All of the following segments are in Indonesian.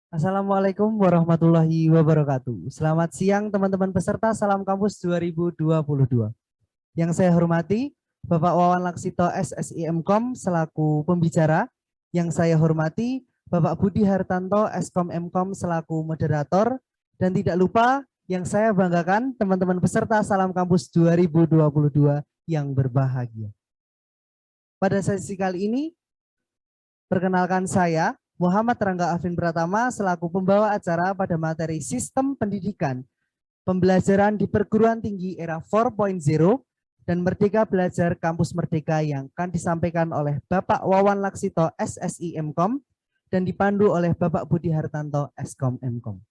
Assalamualaikum warahmatullahi wabarakatuh. Selamat siang teman-teman peserta Salam Kampus 2022. Yang saya hormati Bapak Wawan Laksito SSI-Mkom selaku pembicara. Yang saya hormati Bapak Budi Hartanto Eskom-Mkom selaku moderator. Dan tidak lupa yang saya banggakan teman-teman peserta Salam Kampus 2022 yang berbahagia. Pada sesi kali ini, perkenalkan saya Muhammad Rangga Afin Pratama selaku pembawa acara pada materi Sistem Pendidikan Pembelajaran di Perguruan Tinggi Era 4.0 dan Merdeka Belajar Kampus Merdeka yang akan disampaikan oleh Bapak Wawan Laksito SSI-Mkom dan dipandu oleh Bapak Budi Hartanto Eskom-Mkom.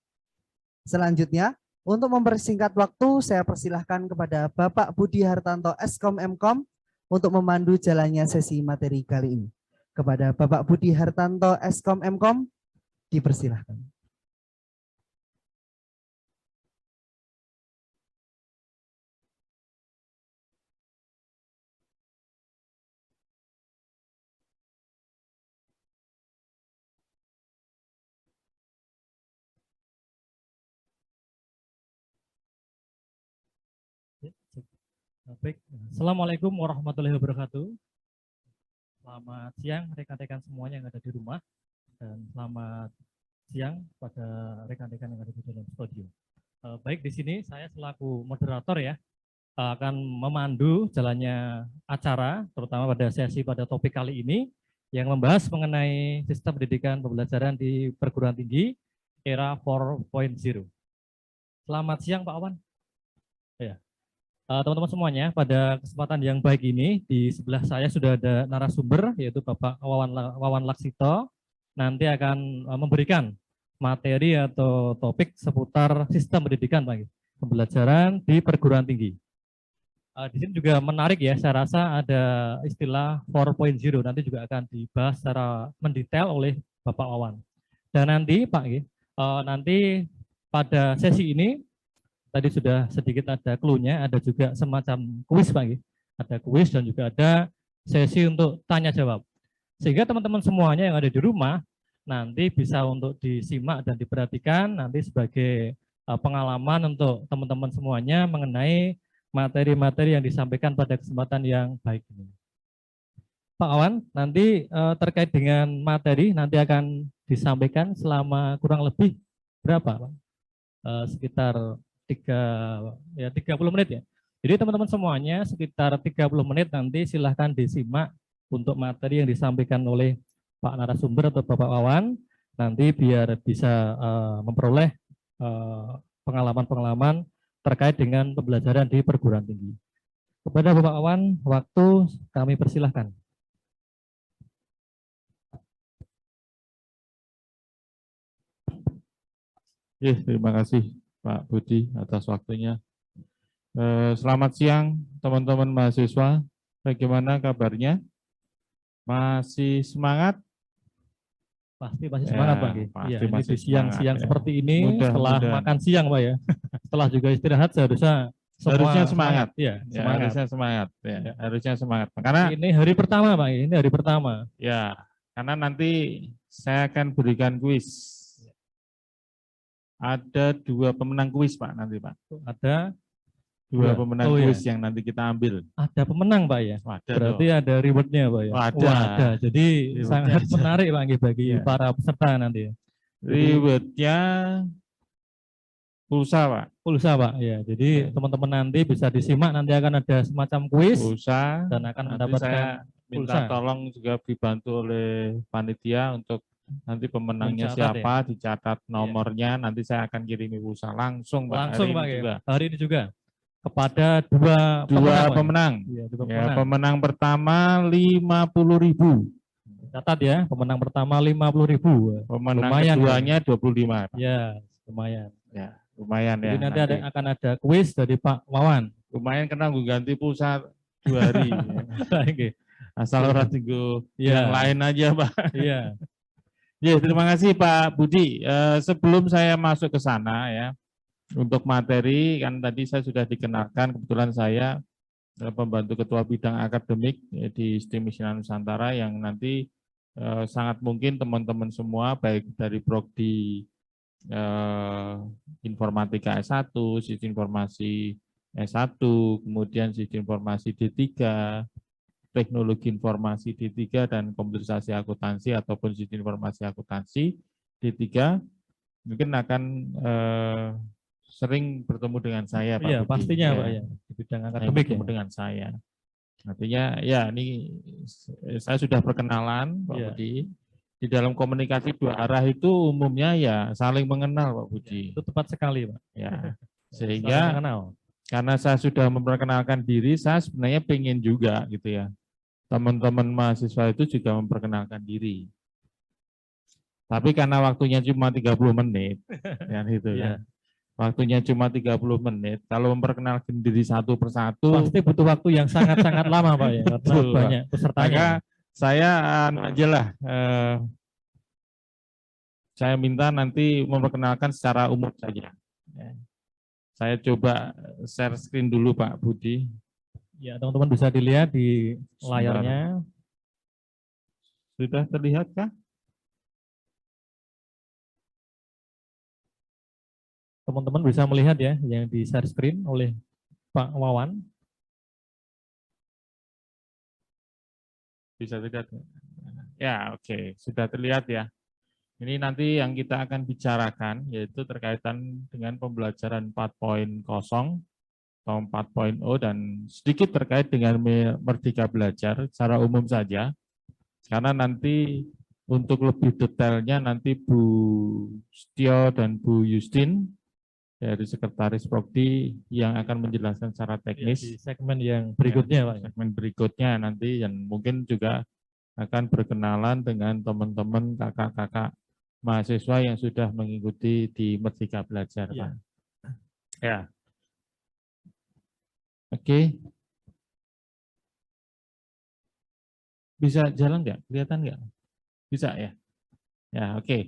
Selanjutnya, untuk mempersingkat waktu, saya persilahkan kepada Bapak Budi Hartanto Eskom-Mkom untuk memandu jalannya sesi materi kali ini. Kepada Bapak Budi Hartanto Eskom-Mkom, dipersilahkan. Baik, Assalamualaikum warahmatullahi wabarakatuh. Selamat siang rekan-rekan semuanya yang ada di rumah dan selamat siang pada rekan-rekan yang ada di dalam studio. Baik, di sini saya selaku moderator ya akan memandu jalannya acara, terutama pada sesi pada topik kali ini yang membahas mengenai sistem pendidikan pembelajaran di perguruan tinggi era 4.0. Selamat siang Pak Awan. Ya. Teman-teman semuanya, pada kesempatan yang baik ini di sebelah saya sudah ada narasumber yaitu Bapak Wawan Laksito. Nanti akan memberikan materi atau topik seputar sistem pendidikan Pak, pembelajaran di perguruan tinggi. Di sini juga menarik ya, saya rasa ada istilah 4.0 nanti juga akan dibahas secara mendetail oleh Bapak Wawan. Dan nanti Pak, nanti pada sesi ini tadi sudah sedikit ada clue-nya, ada juga semacam kuis Pak. Ada kuis dan juga ada sesi untuk tanya jawab. Sehingga teman-teman semuanya yang ada di rumah nanti bisa untuk disimak dan diperhatikan nanti sebagai pengalaman untuk teman-teman semuanya mengenai materi-materi yang disampaikan pada kesempatan yang baik ini. Pak Awan, nanti terkait dengan materi nanti akan disampaikan selama kurang lebih berapa Pak? Sekitar 30 menit ya. Jadi teman-teman semuanya sekitar 30 menit nanti silahkan disimak untuk materi yang disampaikan oleh Pak narasumber atau Bapak Wawan nanti biar bisa memperoleh pengalaman-pengalaman terkait dengan pembelajaran di perguruan tinggi. Kepada Bapak Wawan, waktu kami persilahkan. Terima kasih Pak Budi atas waktunya. Selamat siang teman-teman mahasiswa. Bagaimana kabarnya? Masih semangat? Pasti semangat Pak. Pasti ya, ini di siang-siang ya. seperti ini setelah makan siang Pak ya. Setelah juga istirahat harusnya semangat. Ya, harusnya semangat. Ya, harusnya semangat. Karena ini hari pertama Pak, ini hari pertama. Ya, karena nanti saya akan berikan kuis. Ada 2 pemenang kuis Pak nanti Pak. Ada 2 pemenang kuis yang nanti kita ambil. Ada pemenang Pak ya? Berarti ada rewardnya Pak ya? Ada. Jadi sangat menarik Pak bagi para peserta nanti. Rewardnya pulsa Pak. Pulsa Pak ya. Jadi teman-teman nanti bisa disimak, nanti akan ada semacam kuis. Pulsa. Dan akan mendapatkan minta tolong juga dibantu oleh panitia untuk nanti pemenangnya siapa, dicatat nomornya, nanti saya akan kirimi pulsa langsung Pak. Langsung Pak ya. Hari ini juga. Kepada dua pemenang. Ya, pemenang pertama 50.000. Catat ya, pemenang pertama 50.000. Pemenang keduanya 25. Ya, lumayan. Ya, lumayan ya. Jadi nanti akan ada kuis dari Pak Wawan. Lumayan karena gue ganti pulsa 2 hari. Asal orang tunggu yang lain aja Pak. Iya. Ya, terima kasih Pak Budi. Sebelum saya masuk ke sana ya, untuk materi kan tadi saya sudah dikenalkan, kebetulan saya pembantu ketua bidang akademik di STIM Misinan Nusantara yang nanti sangat mungkin teman-teman semua baik dari prodi informatika S1, sistem informasi S1, kemudian sistem informasi D3, teknologi informasi D3 dan komputerisasi akuntansi ataupun sistem informasi akuntansi D3 mungkin akan sering bertemu dengan saya, Pak Iya, Budi. pastinya Ya, Pak ya, di bidang sering akademik bertemu ya. dengan saya. Artinya ya ini saya sudah perkenalan Pak Iya. Budi. Di dalam komunikasi dua arah itu umumnya ya saling mengenal Pak Budi. Itu tepat sekali Pak. Ya, Saling sehingga mengenal. karena saya sudah memperkenalkan diri, saya sebenarnya pengen juga gitu ya. Teman-teman mahasiswa itu juga memperkenalkan diri. Tapi karena waktunya cuma 30 menit, ya gitu Iya. kan. Waktunya cuma 30 menit, kalau memperkenalkan diri satu persatu, Pasti butuh waktu yang sangat-sangat lama Pak ya, karena betul, Pak. banyak pesertanya. Maka saya aja lah, saya minta nanti memperkenalkan secara umum saja. Ya. Saya coba share screen dulu Pak Budi. Ya, teman-teman bisa dilihat di layarnya. Sudah terlihat kah? Teman-teman bisa melihat ya yang di share screen oleh Pak Wawan. Bisa terlihat? Ya, oke. Sudah terlihat ya. Ini nanti yang kita akan bicarakan yaitu terkaitan dengan pembelajaran 4.0 atau 4.0 dan sedikit terkait dengan Merdeka Belajar secara umum saja. Karena nanti untuk lebih detailnya nanti Bu Setio dan Bu Justin dari Sekretaris Prodi yang akan menjelaskan secara teknis. Di segmen yang berikutnya Pak. Segmen berikutnya nanti yang mungkin juga akan berkenalan dengan teman-teman kakak-kakak mahasiswa yang sudah mengikuti di Merdeka Belajar, Ya. Pak. Ya. Oke. Bisa jalan nggak? Kelihatan nggak? Bisa ya? Ya, oke.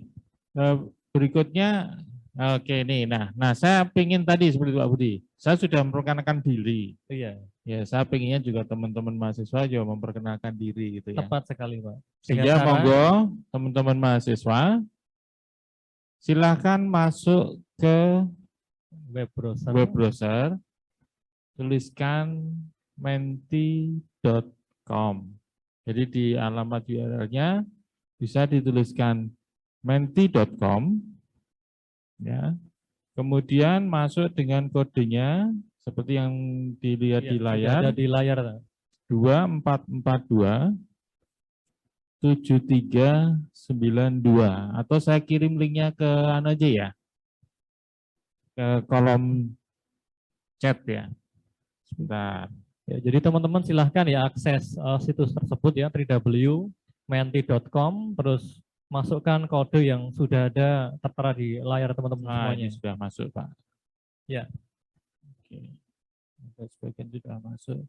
Berikutnya, oke nih. Nah, saya ingin tadi seperti Pak Budi, saya sudah memperkenalkan diri. Iya. Ya, saya pengennya juga teman-teman mahasiswa juga memperkenalkan diri gitu ya. Tepat sekali Pak. Sehingga monggo teman-teman mahasiswa silahkan masuk ke web browser, tuliskan menti.com. Jadi di alamat URL-nya bisa dituliskan menti.com, ya. Kemudian masuk dengan kodenya seperti yang dilihat di layar. Ada di layar. 2442 7392 atau saya kirim linknya ke anu aja ya, ke kolom chat ya. Sebentar. Ya, jadi teman-teman silahkan ya akses situs tersebut ya www.menti.com, terus masukkan kode yang sudah ada tertera di layar teman-teman semuanya. Ini sudah masuk Pak. Ya. Oke. Sebagian sudah masuk.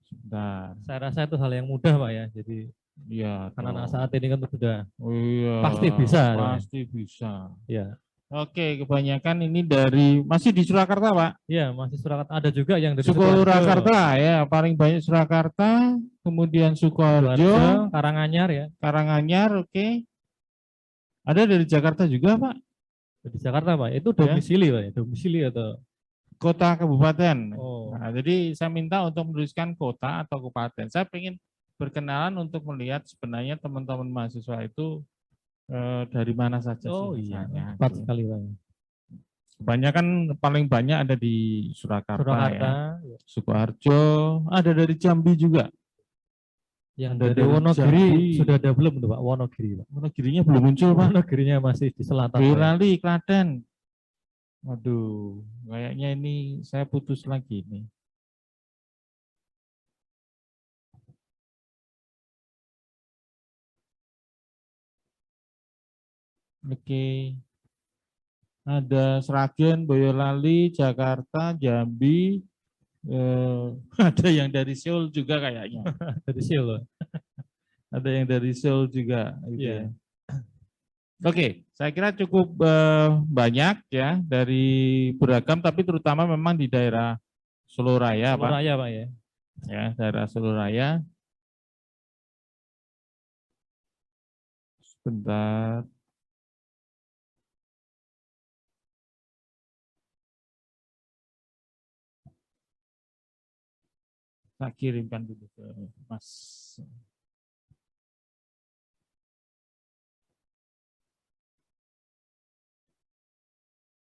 Sebentar. Saya rasa itu hal yang mudah Pak ya. Jadi ya, anak-anak saat ini kan sudah pasti bisa. Pasti bisa. Ya. Oke, kebanyakan ini dari masih di Surakarta, Pak. Iya, masih Surakarta. Ada juga yang dari Surakarta ya, paling banyak Surakarta, kemudian Sukoharjo, Karanganyar ya. Karanganyar, oke. Ada dari Jakarta juga, Pak. Dari Jakarta, Pak. Itu domisili, Pak. Domisili atau kota kabupaten. Oh. Nah, jadi saya minta untuk menuliskan kota atau kabupaten. Saya ingin berkenalan untuk melihat sebenarnya teman-teman mahasiswa itu dari mana saja sih misalnya. Tepat sekali Pak. Kebanyakan paling banyak ada di Surakarta ya. Sukoharjo, ada dari Jambi juga. Yang dari Wonogiri Jambi. Sudah ada belum tuh Pak? Wonogiri Pak. Wonogirinya belum muncul Pak. Wonogirinya masih di selatan. Boyolali, Klaten. Waduh, kayaknya ini saya putus lagi nih. Oke. Ada Sragen, Boyolali, Jakarta, Jambi, ada yang dari Seoul juga kayaknya. Dari Seoul. Ada yang dari Seoul juga. Gitu ya. Oke, saya kira cukup banyak ya dari beragam, tapi terutama memang di daerah Solo Raya, Pak. Solo Raya, Pak ya. Ya, daerah Solo Raya. Bentar. Saya kirimkan dulu ke Mas.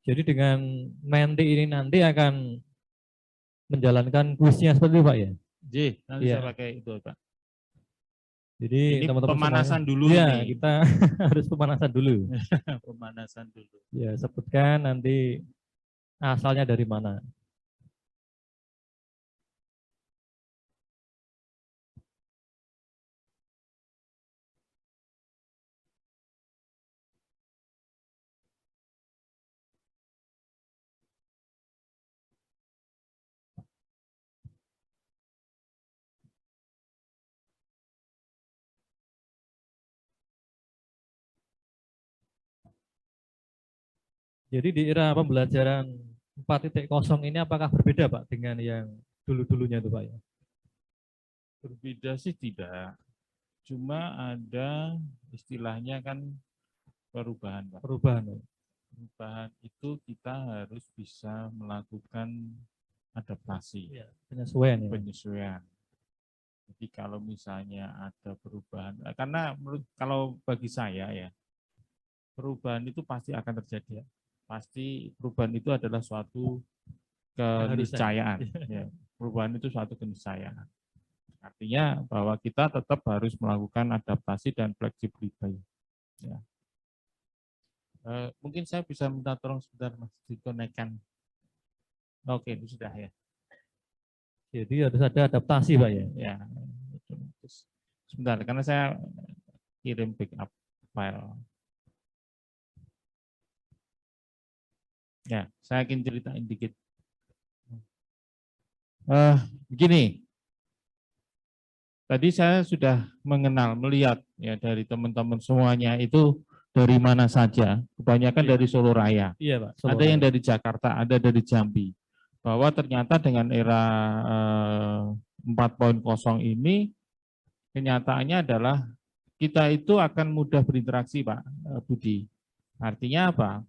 Jadi dengan Menti ini nanti akan menjalankan kuisnya seperti itu Pak ya? J, nanti Iya. saya pakai itu Pak. Jadi Ini teman-teman pemanasan semuanya, dulu ya, ini. kita harus pemanasan dulu. Pemanasan dulu. Ya, sebutkan nanti asalnya dari mana. Jadi di era pembelajaran 4.0 ini apakah berbeda Pak dengan yang dulu-dulunya itu Pak ya? Berbeda sih tidak. Cuma ada istilahnya kan perubahan Pak. Perubahan. Pak. Perubahan itu kita harus bisa melakukan adaptasi, Ya, penyesuaian ya. penyesuaian. Jadi kalau misalnya ada perubahan, karena kalau bagi saya ya, perubahan itu pasti akan terjadi. Pasti perubahan itu adalah suatu keniscayaan. Ya, perubahan itu suatu keniscayaan. Artinya bahwa kita tetap harus melakukan adaptasi dan fleksibilitas. Ya. Mungkin saya bisa minta tolong sebentar Mas dikonekkan. Oke, itu sudah ya. Jadi harus ada adaptasi Pak ya. Ya, sebentar karena saya kirim backup file. Ya, saya ingin ceritain dikit. Begini, tadi saya sudah melihat ya dari teman-teman semuanya itu dari mana saja. Kebanyakan dari Solo Raya. Iya Pak. Solo Ada yang Raya. dari Jakarta, ada dari Jambi. Bahwa ternyata dengan era 4.0 ini kenyataannya adalah kita itu akan mudah berinteraksi Pak Budi. Artinya apa?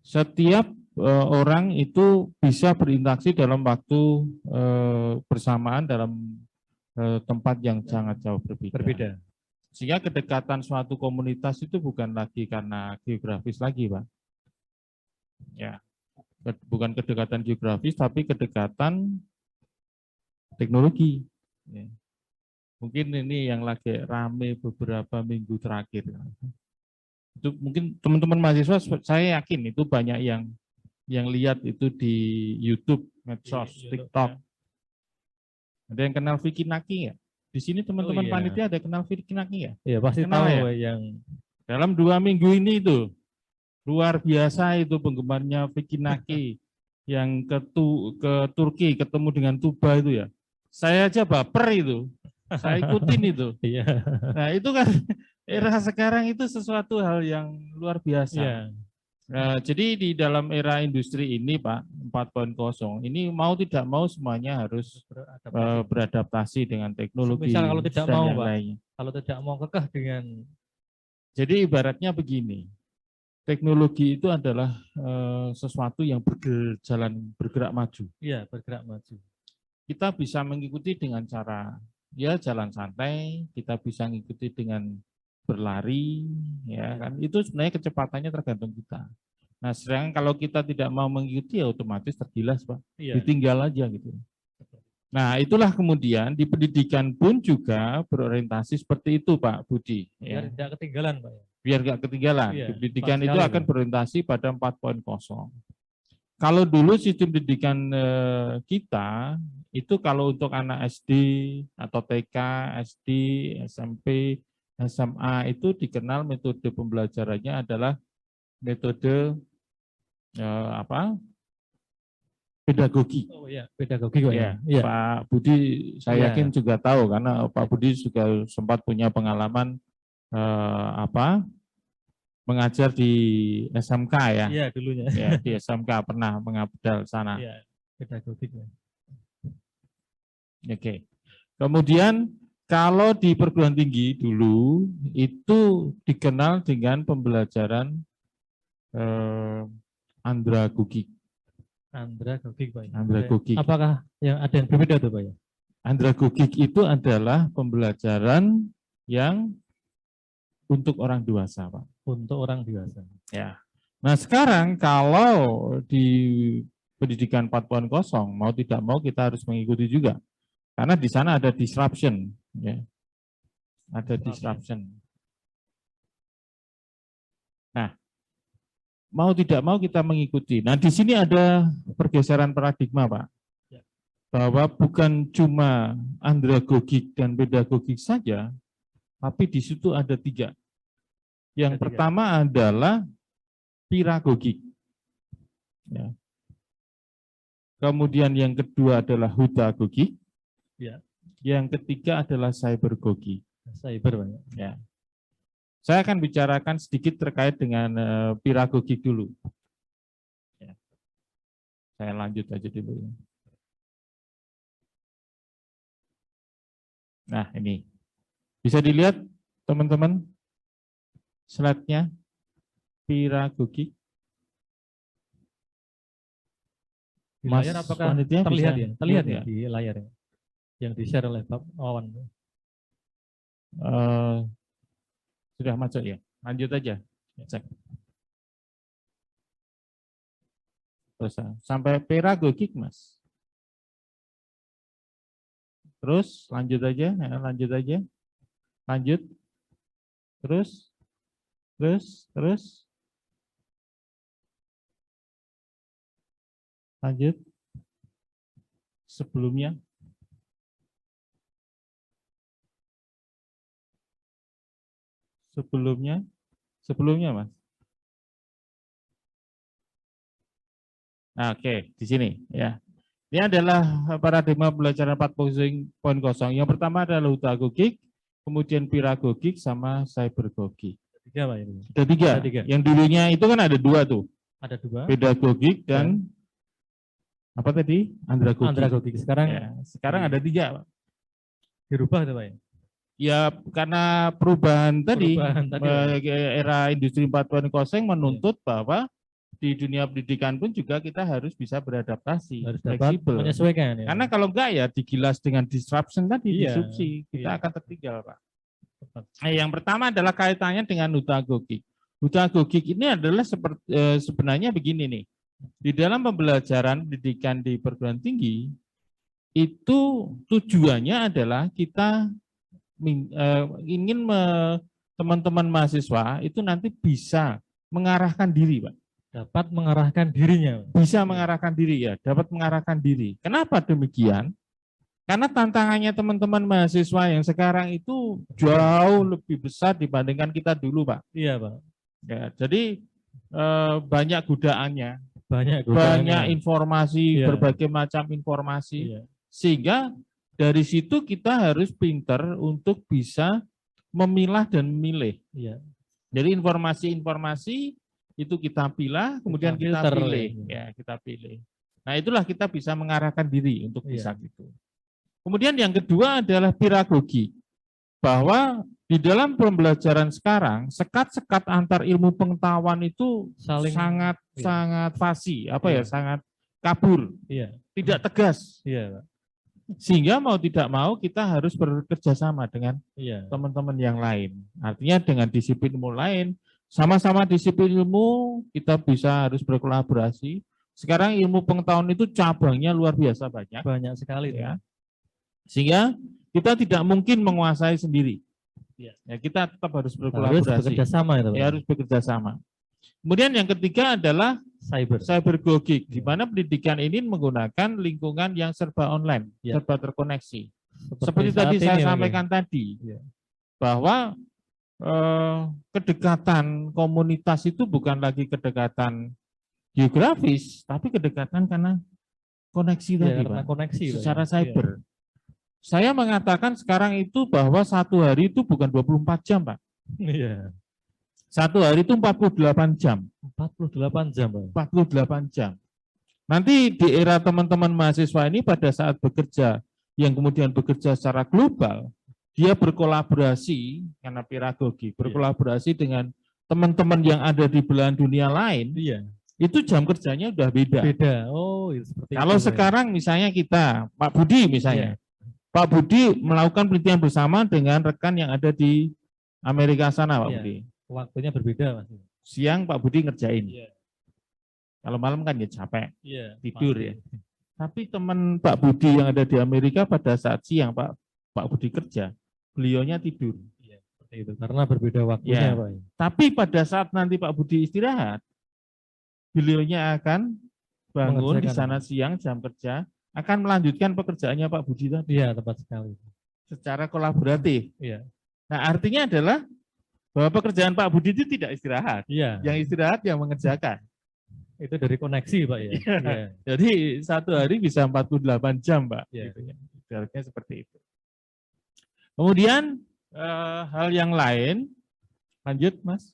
Setiap orang itu bisa berinteraksi dalam waktu bersamaan dalam tempat yang sangat jauh berbeda. Sehingga kedekatan suatu komunitas itu bukan lagi karena geografis lagi Pak. Ya. Bukan kedekatan geografis, tapi kedekatan teknologi. Ya. Mungkin ini yang lagi rame beberapa minggu terakhir. Itu mungkin teman-teman mahasiswa, saya yakin itu banyak yang lihat itu di YouTube, medsos, TikTok. Ya. Ada yang kenal Vicky Naki ya? Di sini teman-teman panitia ada kenal Vicky Naki ya? Iya pasti kenal tahu ya? Yang dalam 2 minggu ini itu. Luar biasa itu penggemarnya Vicky Naki yang ke Turki ketemu dengan Tuba itu ya. Saya aja baper itu. Saya ikutin itu. Nah, itu kan era sekarang itu sesuatu hal yang luar biasa. Nah, jadi di dalam era industri ini Pak 4.0 ini mau tidak mau semuanya harus beradaptasi dengan teknologi. Misal kalau tidak mau Pak, lainnya. Kalau tidak mau kekeh dengan. Jadi ibaratnya begini. Teknologi itu adalah sesuatu yang bergerak maju. Iya, bergerak maju. Kita bisa mengikuti dengan cara ya jalan santai, kita bisa mengikuti dengan berlari, ya kan. Itu sebenarnya kecepatannya tergantung kita. Nah, sedangkan kalau kita tidak mau mengikuti ya otomatis tergilas, Pak. Iya. Ditinggal aja gitu. Nah, itulah kemudian di pendidikan pun juga berorientasi seperti itu, Pak Budi. Biar tidak ketinggalan, Pak. Biar nggak ketinggalan. Iya, pendidikan itu akan berorientasi pada 4.0. Kalau dulu sistem pendidikan kita itu kalau untuk anak SD atau TK, SD, SMP, SMA itu dikenal metode pembelajarannya adalah metode pedagogi. Oh iya, pedagogi Pak ya. Ya. Pak Budi saya yakin juga tahu karena Pak Budi juga sempat punya pengalaman mengajar di SMK ya. Iya, dulunya. Ya, di SMK pernah mengabdal sana. Iya, pedagogik. Oke. Kemudian Kalau di perguruan tinggi dulu itu dikenal dengan pembelajaran andragogik. Andragogik, Pak. Andragogik. Apakah ada yang berbeda tuh, Pak? Andragogik itu adalah pembelajaran yang untuk orang dewasa, Pak. Untuk orang dewasa. Ya. Nah, sekarang kalau di pendidikan 4.0 mau tidak mau kita harus mengikuti juga. Karena di sana ada disruption, ya. Ada disruption. Nah, mau tidak mau kita mengikuti. Nah, di sini ada pergeseran paradigma, Pak. Bahwa bukan cuma andragogik dan pedagogik saja, tapi di situ ada 3. Yang pertama adalah piragogik. Ya. Kemudian yang kedua adalah hudagogik. Ya. Yang ketiga adalah cybergogik. Cyber, Pak. Ya. Saya akan bicarakan sedikit terkait dengan piragogik dulu. Ya. Saya lanjut aja dulu. Nah, ini. Bisa dilihat, teman-teman, slide-nya, piragogik. Di layar apakah terlihat ya? Terlihat ya di layar ya? Yang di-share oleh Pak Wawan. Sudah masuk ya? Lanjut aja. Cek. Terus, sampai piragogik, Mas. Terus lanjut aja, lanjut aja, lanjut, terus, lanjut, sebelumnya, Mas. Nah, oke, di sini ya. Ini adalah paradigma pembelajaran 4.0. Yang pertama adalah hudagogik, kemudian piragogik, sama cybergogik. 3, Pak, ini. Ada 3. Yang dulunya itu kan ada 2 tuh. Ada 2. Pedagogik dan apa tadi? Andragogik. Andragogik. Sekarang ada 3, Pak. Dirubah tuh, Pak. Ya, karena perubahan tadi. Era industri 4.0 menuntut bahwa di dunia pendidikan pun juga kita harus bisa beradaptasi, harus dapat fleksibel. Menyesuaikan. Ya. Karena kalau enggak ya digilas dengan disruption tadi, disrupsi, kita akan tertinggal, Pak. Nah, yang pertama adalah kaitannya dengan hudagogik. Hudagogik ini adalah seperti sebenarnya begini nih. Di dalam pembelajaran pendidikan di perguruan tinggi itu tujuannya adalah kita ingin teman-teman mahasiswa itu nanti bisa mengarahkan diri, Pak. Dapat mengarahkan dirinya. Bisa mengarahkan diri ya, dapat mengarahkan diri. Kenapa demikian? Karena tantangannya teman-teman mahasiswa yang sekarang itu jauh lebih besar dibandingkan kita dulu, Pak. Iya, Pak. Ya, jadi banyak godaannya, banyak informasi, berbagai macam informasi, sehingga dari situ kita harus pinter untuk bisa memilah dan memilih. Jadi informasi-informasi itu kita pilah, kemudian kita pilih, ya kita pilih. Nah, itulah kita bisa mengarahkan diri untuk bisa gitu. Kemudian yang kedua adalah piragogik, bahwa di dalam pembelajaran sekarang sekat-sekat antar ilmu pengetahuan itu sangat fasih, sangat kabur, tidak tegas. Sehingga mau tidak mau kita harus bekerja sama dengan teman-teman yang lain. Artinya dengan disiplin ilmu lain. Sama-sama disiplin ilmu, kita bisa harus berkolaborasi. Sekarang ilmu pengetahuan itu cabangnya luar biasa banyak. Banyak sekali. Ya. Sehingga kita tidak mungkin menguasai sendiri. Ya, kita tetap harus berkolaborasi. Harus bekerja sama. Harus bekerja sama. Kemudian yang ketiga adalah cybergogik, di mana pendidikan ini menggunakan lingkungan yang serba online, serba terkoneksi. Seperti tadi saya sampaikan tadi, bahwa kedekatan komunitas itu bukan lagi kedekatan geografis, tapi kedekatan karena koneksi tadi, Pak. Koneksi secara cyber. Saya mengatakan sekarang itu bahwa satu hari itu bukan 24 jam, Pak. Satu hari itu 48 jam. 48 jam, Pak. 48 jam. Nanti di era teman-teman mahasiswa ini pada saat bekerja, yang kemudian bekerja secara global, dia berkolaborasi karena pedagogi, berkolaborasi dengan teman-teman yang ada di belahan dunia lain, Iya. itu jam kerjanya udah beda. Beda. Oh, seperti Kalau itu. sekarang misalnya kita, Pak Budi misalnya, Pak Budi melakukan penelitian bersama dengan rekan yang ada di Amerika sana, Pak Iya. Budi. Waktunya berbeda, Mas. Siang Pak Budi ngerjain. Iya. Kalau malam kan ya capek, Iya. tidur pasti. ya. Tapi teman Pak Budi yang ada di Amerika pada saat siang Pak Budi kerja, beliaunya tidur. Iya, seperti itu. Karena berbeda waktunya, Ya. Pak. Tapi pada saat nanti Pak Budi istirahat, beliaunya akan bangun di Mengerjakan. sana siang jam kerja, akan melanjutkan pekerjaannya Pak Budi tadi Iya, tepat sekali. secara kolaboratif. Iya. Nah, artinya adalah bahwa pekerjaan Pak Budi itu tidak istirahat. Iya. Yang istirahat yang mengerjakan. Itu dari koneksi, Pak ya. Iya. Iya. Jadi satu hari bisa 48 jam, Pak. Iya. Gitu ya. Ibaratnya seperti itu. Kemudian hal yang lain, lanjut Mas.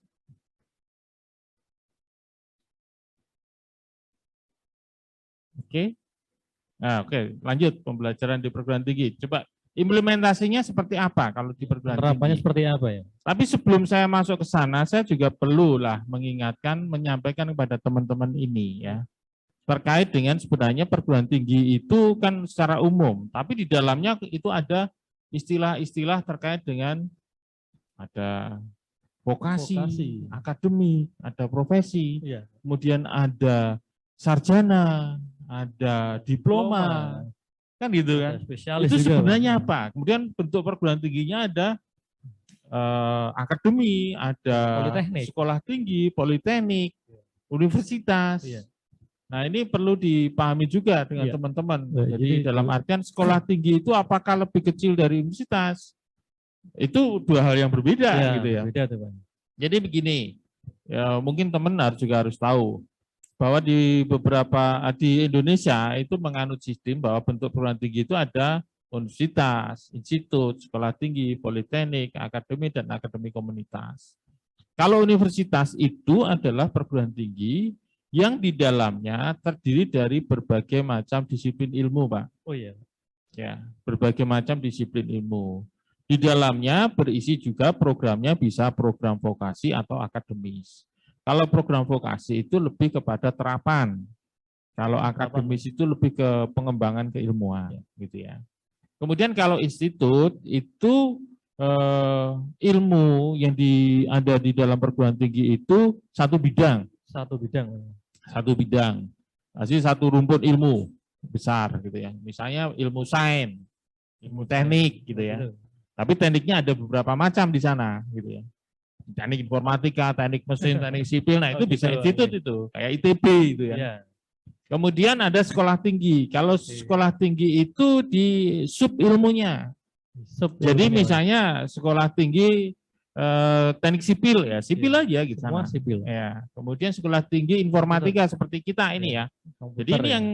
Oke. Nah, oke, lanjut pembelajaran di perguruan tinggi. Coba implementasinya seperti apa kalau di perguruan Penerapannya tinggi? seperti apa ya? Tapi sebelum saya masuk ke sana, saya juga perlulah mengingatkan, menyampaikan kepada teman-teman ini ya. Terkait dengan sebenarnya perguruan tinggi itu kan secara umum, tapi di dalamnya itu ada istilah-istilah terkait dengan ada vokasi, akademik, ada profesi, Iya. kemudian ada sarjana, ada diploma, kan gitu kan. Spesialis Itu juga, sebenarnya Pak. apa? Kemudian bentuk perguruan tingginya ada akademi, ada Politeknik. sekolah tinggi, politeknik, universitas. Iya. Nah, ini perlu dipahami juga dengan Iya. teman-teman. Jadi Jadi dalam artian sekolah tinggi itu apakah lebih kecil dari universitas? Itu dua hal yang berbeda Iya, gitu ya. berbeda tuh, Pak. Jadi begini, ya, mungkin teman juga harus tahu bahwa di Indonesia itu menganut sistem bahwa bentuk perguruan tinggi itu ada universitas, institut, sekolah tinggi, politeknik, akademi, dan akademi komunitas. Kalau universitas itu adalah perguruan tinggi yang di dalamnya terdiri dari berbagai macam disiplin ilmu, Pak. Oh iya. Ya, berbagai macam disiplin ilmu. Di dalamnya berisi juga programnya bisa program vokasi atau akademis. Kalau program vokasi itu lebih kepada terapan. Kalau akademis itu lebih ke pengembangan keilmuan, gitu ya. Kemudian kalau institut itu ilmu yang ada di dalam perguruan tinggi itu satu bidang. Satu bidang. Satu bidang. Masih satu rumpun ilmu besar gitu ya. Misalnya ilmu sains, ilmu teknik gitu ya. Tapi tekniknya ada beberapa macam di sana gitu ya. Teknik informatika, teknik mesin, teknik sipil, nah itu bisa institut itu, kayak ITB itu ya. Iya. Kemudian ada sekolah tinggi. Kalau sekolah tinggi itu di sub ilmunya. Jadi misalnya sekolah tinggi teknik sipil ya, sipil aja gitu Semua sana. sipil. Ya. Kemudian sekolah tinggi informatika seperti kita ini ya. Jadi ini yang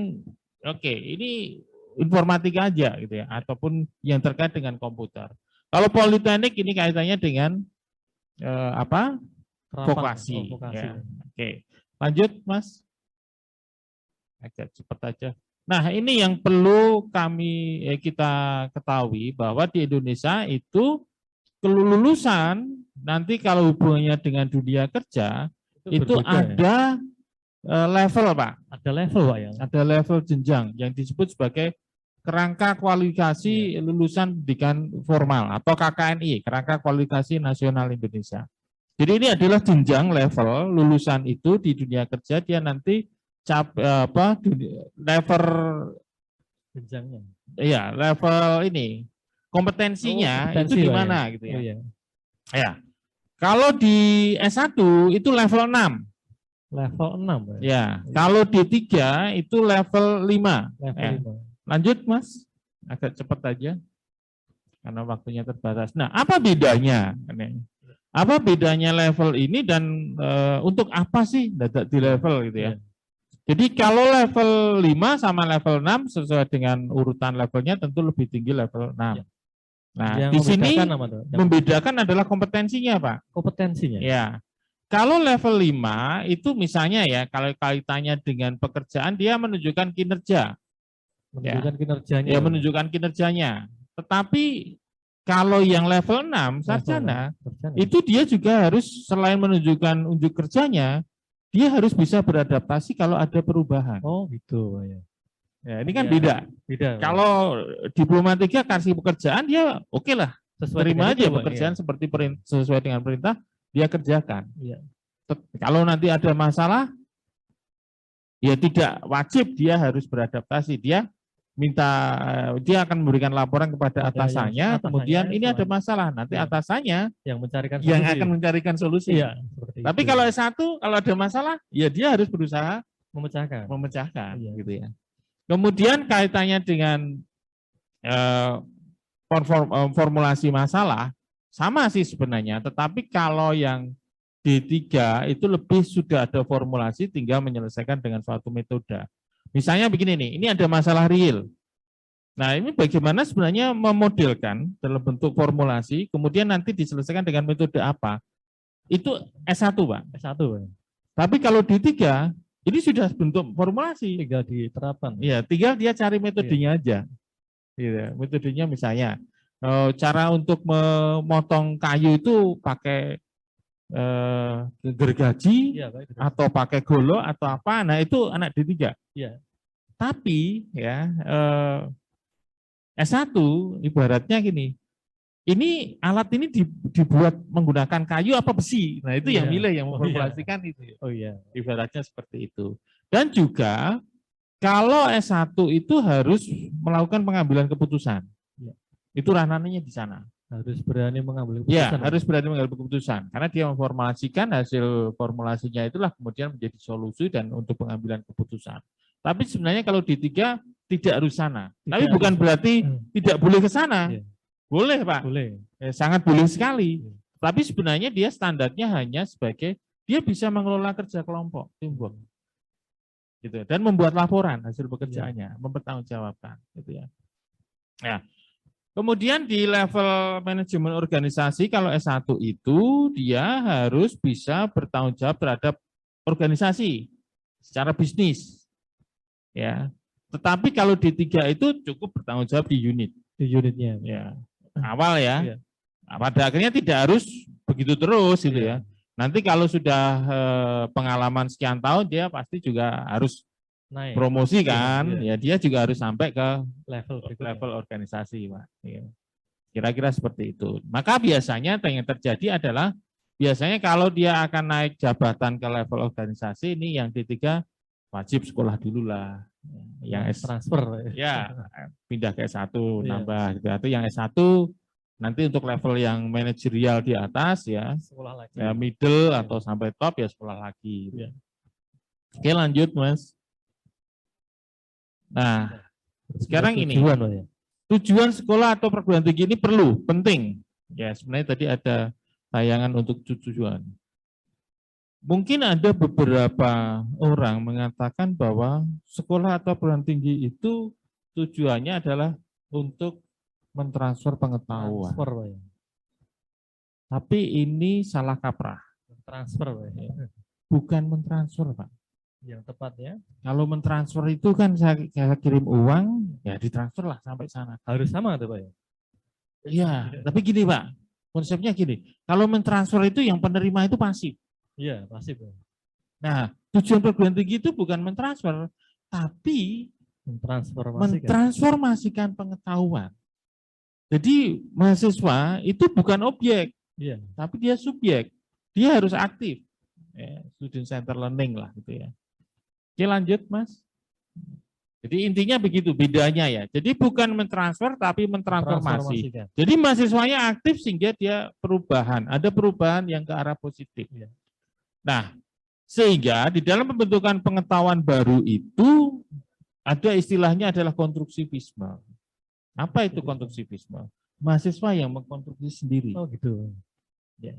ini informatika aja gitu ya, ataupun yang terkait dengan komputer. Kalau politeknik ini kaitannya dengan vokasi. Ya. Oke, lanjut Mas. Agak cepat aja. Nah, ini yang perlu kita ketahui bahwa di Indonesia itu kelulusan nanti kalau hubungannya dengan dunia kerja itu ada level, Pak. Ada level, Pak ya. Ada level jenjang yang disebut sebagai kerangka kualifikasi lulusan pendidikan formal atau KKNI, kerangka kualifikasi nasional Indonesia. Jadi ini adalah jenjang level lulusan itu di dunia kerja, dia nanti level jenjangnya. Iya, level ini kompetensinya itu di mana gitu ya. Oh, iya. Ya. Kalau di S1 itu level 6. Level 6 ya. Ya, kalau D3 itu level 5. Level 5. Lanjut Mas, agak cepat aja karena waktunya terbatas. Nah, apa bedanya? Apa bedanya level ini dan untuk apa sih dadak di level gitu ya? Jadi kalau level 5 sama level 6 sesuai dengan urutan levelnya tentu lebih tinggi level 6. Nah, yang di sini membedakan adalah kompetensinya, Pak. Kompetensinya. Ya. Kalau level 5 itu misalnya ya, kalau kaitannya dengan pekerjaan dia menunjukkan kinerja. Menunjukkan kinerjanya. Ya, menunjukkan kinerjanya. Tetapi Kalau yang level 6 sarjana, itu dia juga harus selain menunjukkan unjuk kerjanya, dia harus bisa beradaptasi kalau ada perubahan. Oh gitu ya. Ya, ini kan Ya, beda. Beda. Kalau diploma 3 kasih pekerjaan, dia oke lah. sesuai Terima dengan aja itu, Pak, pekerjaan seperti sesuai dengan perintah, dia kerjakan. Iya. Kalau nanti ada masalah, ya tidak wajib dia harus beradaptasi. Dia akan memberikan laporan kepada atasannya, kemudian ini ada masalah, nanti atasannya yang mencarikan yang akan mencarikan solusi. Iya, Tapi itu. kalau S1, kalau ada masalah, ya dia harus berusaha memecahkan. Iya. gitu ya. Kemudian kaitannya dengan formulasi masalah sama sih sebenarnya, tetapi kalau yang D3 itu lebih sudah ada formulasi, tinggal menyelesaikan dengan suatu metode. Misalnya begini nih, ini ada masalah real. Nah, ini bagaimana sebenarnya memodelkan dalam bentuk formulasi, kemudian nanti diselesaikan dengan metode apa? Itu S1, Pak. S1, Pak. Tapi kalau D3, ini sudah bentuk formulasi. Tinggal diterapkan. Iya, tinggal dia cari metodenya aja. Iya, metodenya misalnya, cara untuk memotong kayu itu pakai gergaji, Iya, Pak, atau pakai golok atau apa, nah itu anak D3. Iya. Tapi ya S1 ibaratnya gini, ini alat ini dibuat menggunakan kayu apa besi, nah itu yang milih, yang memformulasikan itu. Oh iya. Ibaratnya seperti itu. Dan juga kalau S1 itu harus melakukan pengambilan keputusan, itu ranahnya di sana. Harus berani mengambil keputusan. Ya, harus berani mengambil keputusan. Karena dia memformulasikan hasil formulasinya itulah kemudian menjadi solusi dan untuk pengambilan keputusan. Tapi sebenarnya kalau D3 tidak harus sana. Tapi bukan berarti tidak boleh ke sana. Boleh, Pak. Boleh. Sangat boleh sekali. Tapi sebenarnya dia standarnya hanya sebagai dia bisa mengelola kerja kelompok, teamwork. Gitu. Dan membuat laporan hasil pekerjaannya, mempertanggungjawabkan, gitu ya. Nah, kemudian di level manajemen organisasi kalau S1 itu dia harus bisa bertanggung jawab terhadap organisasi secara bisnis. Ya. Tetapi kalau D3 itu cukup bertanggung jawab di unit. Di unitnya. Ya. Awal ya. Iya. Pada akhirnya tidak harus begitu terus gitu ya. Nanti kalau sudah pengalaman sekian tahun dia pasti juga harus naik. Promosi kan, ya dia juga harus sampai ke level organisasi, Pak. Kira-kira seperti itu. Maka biasanya yang terjadi adalah biasanya kalau dia akan naik jabatan ke level organisasi ini yang D3 wajib sekolah dulu lah. Yang transfer ya pindah ke S1 nambah gitu. Atau yang S1 nanti untuk level yang manajerial di atas ya, sekolah lagi. Ya middle atau sampai top ya sekolah lagi. Oke, lanjut, Mas. Nah, sekarang ini tujuan sekolah atau perguruan tinggi ini penting. Ya, sebenarnya tadi ada tayangan untuk tujuan. Mungkin ada beberapa orang mengatakan bahwa sekolah atau perguruan tinggi itu tujuannya adalah untuk mentransfer pengetahuan. Tapi ini salah kaprah. Bukan mentransfer, Pak. Yang tepatnya kalau mentransfer itu kan saya kirim uang ya ditransfer lah sampai sana, harus sama tuh Pak ya. Iya, tapi gini Pak, konsepnya gini, kalau mentransfer itu yang penerima itu pasif. Iya, pasif. Nah, tujuan perguruan tinggi itu bukan mentransfer, tapi mentransformasikan pengetahuan. Jadi mahasiswa itu bukan objek, tapi dia subjek, dia harus aktif, student center learning lah gitu ya. Oke, lanjut Mas. Jadi intinya begitu bedanya ya. Jadi bukan mentransfer tapi mentransformasi. Jadi mahasiswanya aktif sehingga dia perubahan. Ada perubahan yang ke arah positif. Nah, sehingga di dalam pembentukan pengetahuan baru itu ada istilahnya adalah konstruksivisme. Apa itu konstruksivisme? Mahasiswa yang mengkonstruksi sendiri. Oh gitu. Ya.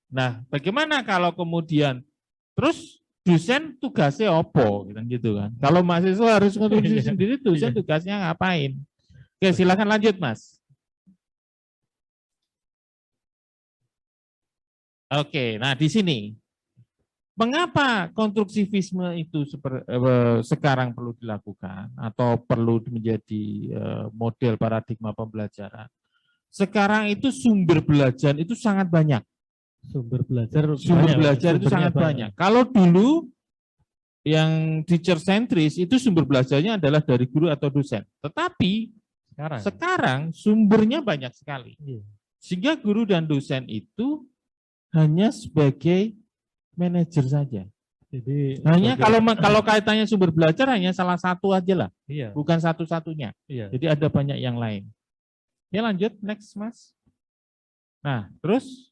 Nah, bagaimana kalau kemudian terus dosen tugasnya opo gitu kan. Kalau mahasiswa harus kontribusi sendiri, dosen tugasnya ngapain? Oke, silakan lanjut, Mas. Oke, nah di sini mengapa konstruksivisme itu sekarang perlu dilakukan atau perlu menjadi model paradigma pembelajaran? sekarang itu sumber belajar itu sangat banyak. Sumber belajar Sumber banyak, belajar itu sumbernya sangat banyak. Kalau dulu yang teacher sentris itu sumber belajarnya adalah dari guru atau dosen. Tetapi sekarang sumbernya banyak sekali. Iya. Sehingga guru dan dosen itu hanya sebagai manajer saja. Jadi Hanya kalau kaitannya sumber belajar hanya salah satu aja lah, iya, bukan satu-satunya. iya. Jadi ada banyak yang lain. Ya lanjut, next Mas. Nah, terus.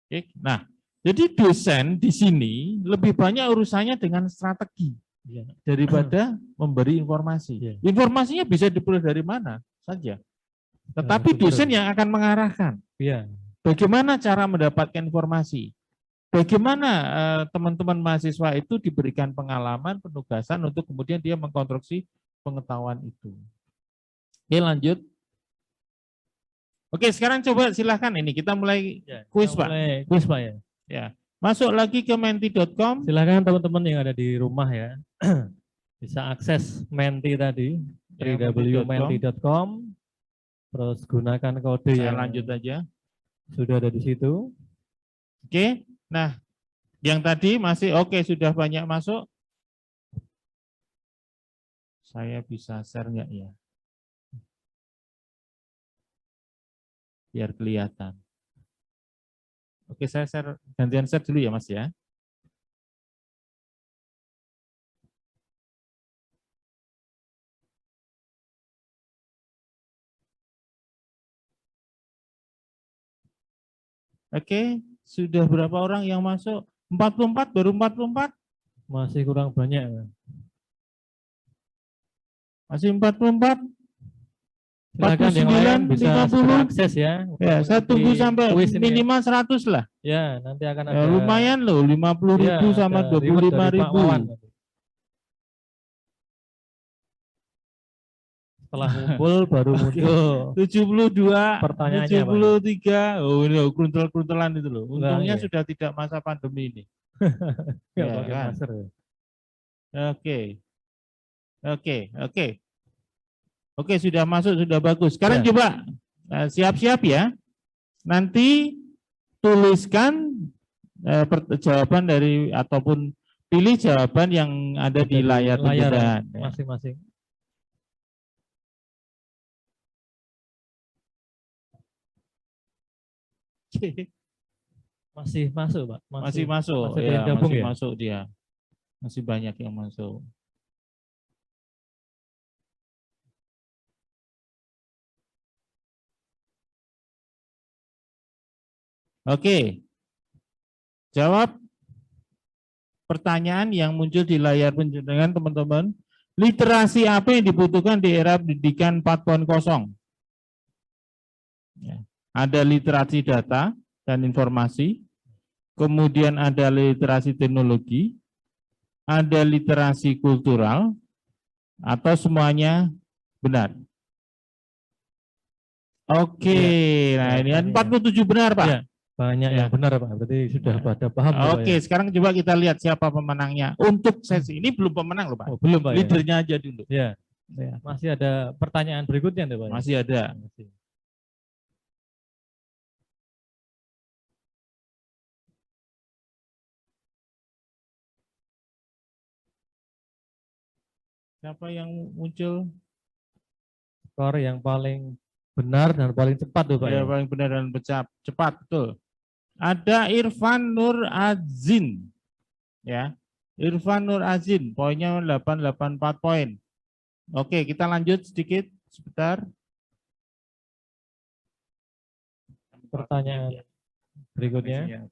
Oke. Nah, jadi dosen di sini lebih banyak urusannya dengan strategi Iya. daripada memberi informasi. Iya. Informasinya bisa diperoleh dari mana saja. Tetapi dosen yang akan mengarahkan. Iya. Bagaimana cara mendapatkan informasi? Bagaimana teman-teman mahasiswa itu diberikan pengalaman, penugasan untuk kemudian dia mengkonstruksi pengetahuan itu. Oke, lanjut. Oke, sekarang coba silahkan ini kita mulai kuis, Pak. Kuis, Pak ya. Ya, masuk lagi ke menti.com. Silahkan teman-teman yang ada di rumah ya, bisa akses Menti tadi, www.menti.com, terus gunakan kode Saya yang lanjut aja. sudah ada di situ. Oke, nah yang tadi masih oke, sudah banyak masuk. Saya bisa share nggak ya? Biar kelihatan. Oke, saya share, gantian share dulu ya Mas ya. Oke, sudah berapa orang yang masuk? 44, baru 44? Masih kurang banyak. Masih 44? Silakan yang lain bisa 50. akses ya. Ya, saya tunggu sampai minimal 100 lah. Ya, nanti akan Ya, ada. lumayan loh, 50.000 sama 25.000. Setelah ngumpul baru muncul 72, pertanyaannya 73. Oh, ini keruntel-keruntelan itu loh. Untungnya iya. sudah tidak masa pandemi ini. Nggak Ya, pakai kan? masker ya. Oke, sudah masuk, sudah bagus. Sekarang Ya. coba siap-siap ya. Nanti tuliskan jawaban dari ataupun pilih jawaban yang ada di layar penjelasan. Masing-masing. Masih masuk, Pak. Masih masuk, masih ya, gabung masih ya? masuk dia. Masih banyak yang masuk. Oke. Jawab pertanyaan yang muncul di layar penjelasan teman-teman. Literasi apa yang dibutuhkan di era pendidikan 4.0? Ya. Ada literasi data dan informasi, kemudian ada literasi teknologi, ada literasi kultural, atau semuanya benar? Oke, nah ini kan 47 benar Pak. Ya, banyak yang benar Pak, berarti sudah pada paham. Oke, sekarang coba kita lihat siapa pemenangnya. Untuk sesi ini belum pemenang loh Pak. Oh, belum Pak. Leadernya aja dulu. Ya. Masih ada pertanyaan berikutnya Pak. Masih ada. Siapa yang muncul? Skor yang paling benar dan paling cepat tuh Pak. Ya, paling benar dan cepat, betul. Ada Irfan Nur Azin. Ya. Irfan Nur Azin, poinnya 884 poin. Oke, kita lanjut sedikit sebentar. Pertanyaan berikutnya.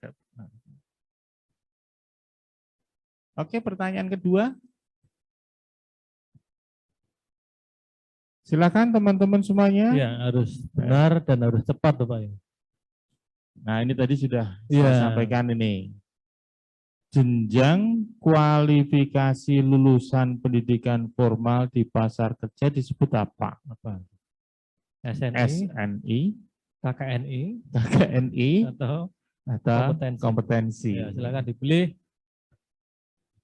Oke, pertanyaan kedua. Silakan teman-teman semuanya. Ya, harus benar dan harus cepat tuh Pak. Nah, ini tadi sudah saya sampaikan ini. Jenjang kualifikasi lulusan pendidikan formal di pasar kerja disebut apa? SNI, KKNI, atau kompetensi. Ya, silakan dipilih.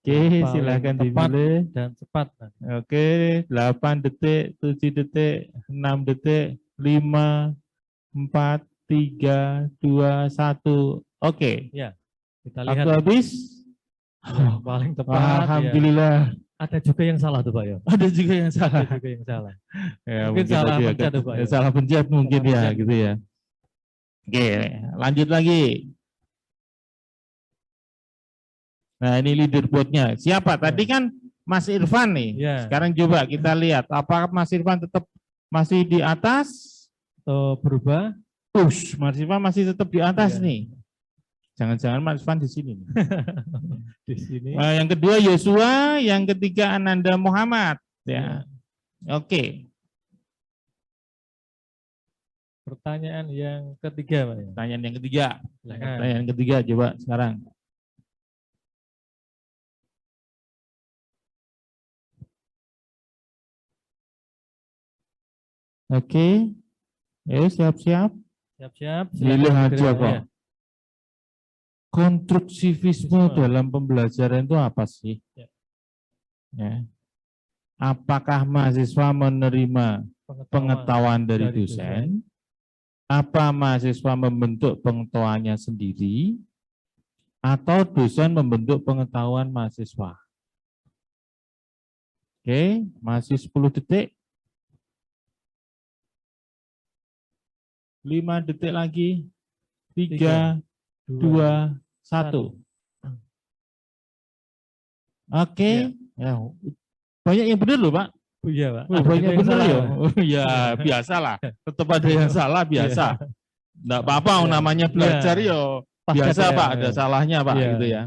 Oke, Paling silakan tepat dipilih. dan cepat. Oke, 8 detik, 7 detik, 6 detik, 5, 4, 3, 2, 1. Oke, Ya, kita lihat waktu habis. yang paling tepat. Ya. Alhamdulillah. Ada juga yang salah tuh Pak ya. Ada juga yang Ada salah. juga yang salah. Ya, Mungkin salah tadi pencet tuh Pak ya. salah pencet mungkin Salah ya, pencet gitu ya. Oke, lanjut lagi. Nah, ini leaderboardnya. Siapa? Tadi kan Mas Irfan nih. Ya. Sekarang coba kita lihat. Apakah Mas Irfan tetap masih di atas? Atau berubah? Push, Mas Irfan masih tetap di atas Ya. nih. Jangan-jangan Mas Irfan di sini. Nih. Di sini. Yang kedua Yosua, yang ketiga Ananda Muhammad. Ya. Oke. Pertanyaan yang ketiga Pak ya. Pertanyaan yang ketiga. Silakan. Pertanyaan yang ketiga coba sekarang. Oke. Ayo siap-siap. Siap-siap. Pilih silakan aja segera, kok. ya. Konstruksivisme dalam pembelajaran itu apa sih? Ya. Ya. Apakah mahasiswa menerima pengetahuan dari dosen? Apa mahasiswa membentuk pengetahuannya sendiri? Atau dosen membentuk pengetahuan mahasiswa? Oke, masih 10 detik. 5 detik lagi. 3, 2, 1. Oke. Ya. Banyak yang benar loh, Pak. Iya, Pak. Oh, banyak yang benar salah, ya. Pak. Ya, biasalah. Tetap ada yang salah, biasa. Enggak apa-apa, Iya. namanya belajar yo. Biasa, ya, Pak, ada ya. salahnya, Pak, Iya. gitu ya.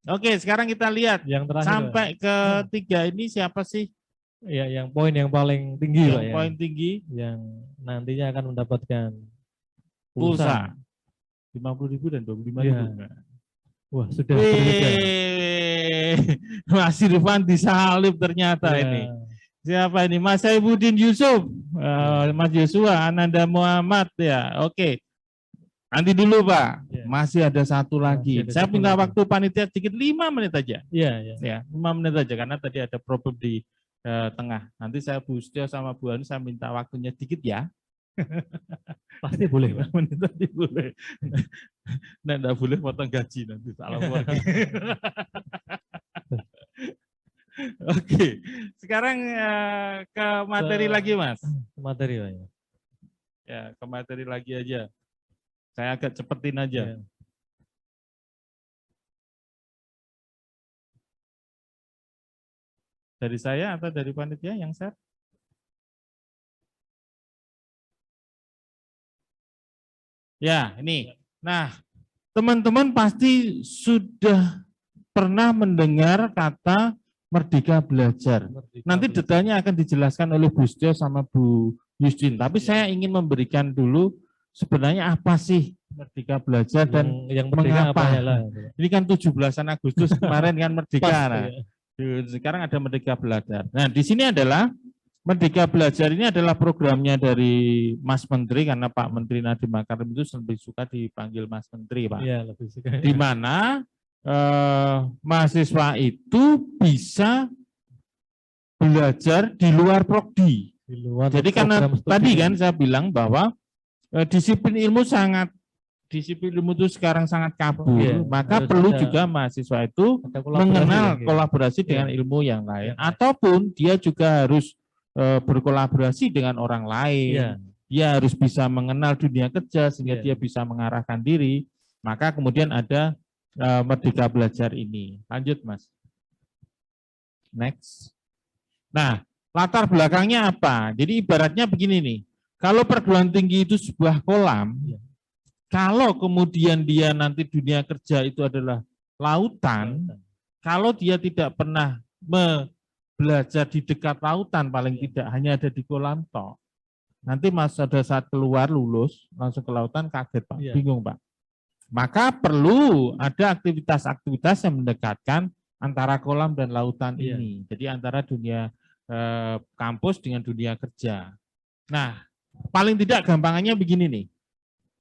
Oke, sekarang kita lihat Yang terakhir, sampai ketiga ini siapa sih? Ya, yang poin yang paling tinggi, Pak Yang ya. poin tinggi Yang nantinya akan mendapatkan pulsa. 50.000 dan 25.000. Iya. Wah, sudah berbeda. Mas Irfan disalib ternyata Iya. ini. Siapa ini? Mas Saifuddin Yusuf, Mas Yosua, Ananda Muhammad ya. Oke. Nanti dulu Pak, Ya. masih ada satu lagi. ada Saya satu minta lagi. waktu panitia sedikit 5 menit aja. Iya, iya. Ya, 5 menit aja karena tadi ada problem di tengah. Nanti saya Bu Setio sama Bu Anu saya minta waktunya sedikit ya. Pasti boleh, Pak. Menit tadi boleh. Nah, enggak boleh potong gaji nanti salah keluarga. Oke, sekarang ke materi lagi Mas. Materi, Pak ya. Ya, ke materi lagi aja. Saya agak cepetin aja. Iya. Dari saya atau dari panitia yang share? Ya, ini. Nah, teman-teman pasti sudah pernah mendengar kata Merdeka Belajar. Nanti detailnya akan dijelaskan oleh Bu Setio sama Bu Yustin. Tapi saya ingin memberikan dulu sebenarnya apa sih Merdeka Belajar dan yang mengapa? apanya lah. Ini kan 17-an Agustus kemarin kan Merdeka. Pas, Nah, ya. sekarang ada Merdeka Belajar. Nah, di sini adalah Merdeka Belajar ini adalah programnya dari Mas Menteri karena Pak Menteri Nadiem Makarim itu lebih suka dipanggil Mas Menteri, Pak. Iya, lebih suka. Di mana mahasiswa itu bisa belajar di luar prodi. Di luar Jadi karena program studi. tadi kan saya bilang bahwa disiplin ilmu itu sekarang sangat kabur, Iya, maka harus perlu ada- juga mahasiswa itu ada kolaborasi mengenal lagi. kolaborasi dengan Iya. ilmu yang lain, Yang lain. ataupun dia juga harus berkolaborasi dengan orang lain. Iya. Dia harus bisa mengenal dunia kerja sehingga Iya. dia bisa mengarahkan diri. Maka kemudian ada Merdeka Belajar ini. Lanjut, Mas. Next. Nah, latar belakangnya apa? Jadi ibaratnya begini nih. Kalau perguruan tinggi itu sebuah kolam, Iya. kalau kemudian dia nanti dunia kerja itu adalah lautan, kalau dia tidak pernah belajar di dekat lautan, paling tidak hanya ada di kolam tok. Nanti Mas pada saat keluar lulus langsung ke lautan kaget Pak, Iya. bingung Pak. Maka perlu ada aktivitas-aktivitas yang mendekatkan antara kolam dan lautan Iya. ini. Jadi antara dunia kampus dengan dunia kerja. Nah, paling tidak gampangannya begini nih.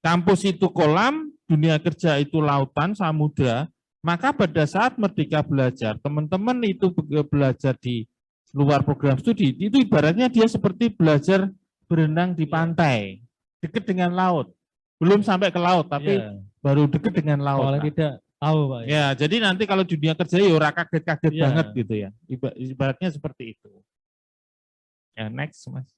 Kampus itu kolam, dunia kerja itu lautan, samudra. Maka pada saat Merdeka Belajar, teman-teman itu belajar di luar program studi, itu ibaratnya dia seperti belajar berenang di pantai, dekat dengan laut. Belum sampai ke laut, tapi baru dekat dengan laut. Soalnya tidak tahu, Pak. Ya, jadi nanti kalau dunia kerja ya ora kaget-kaget banget gitu ya. Ibaratnya seperti itu. Ya, next, Mas.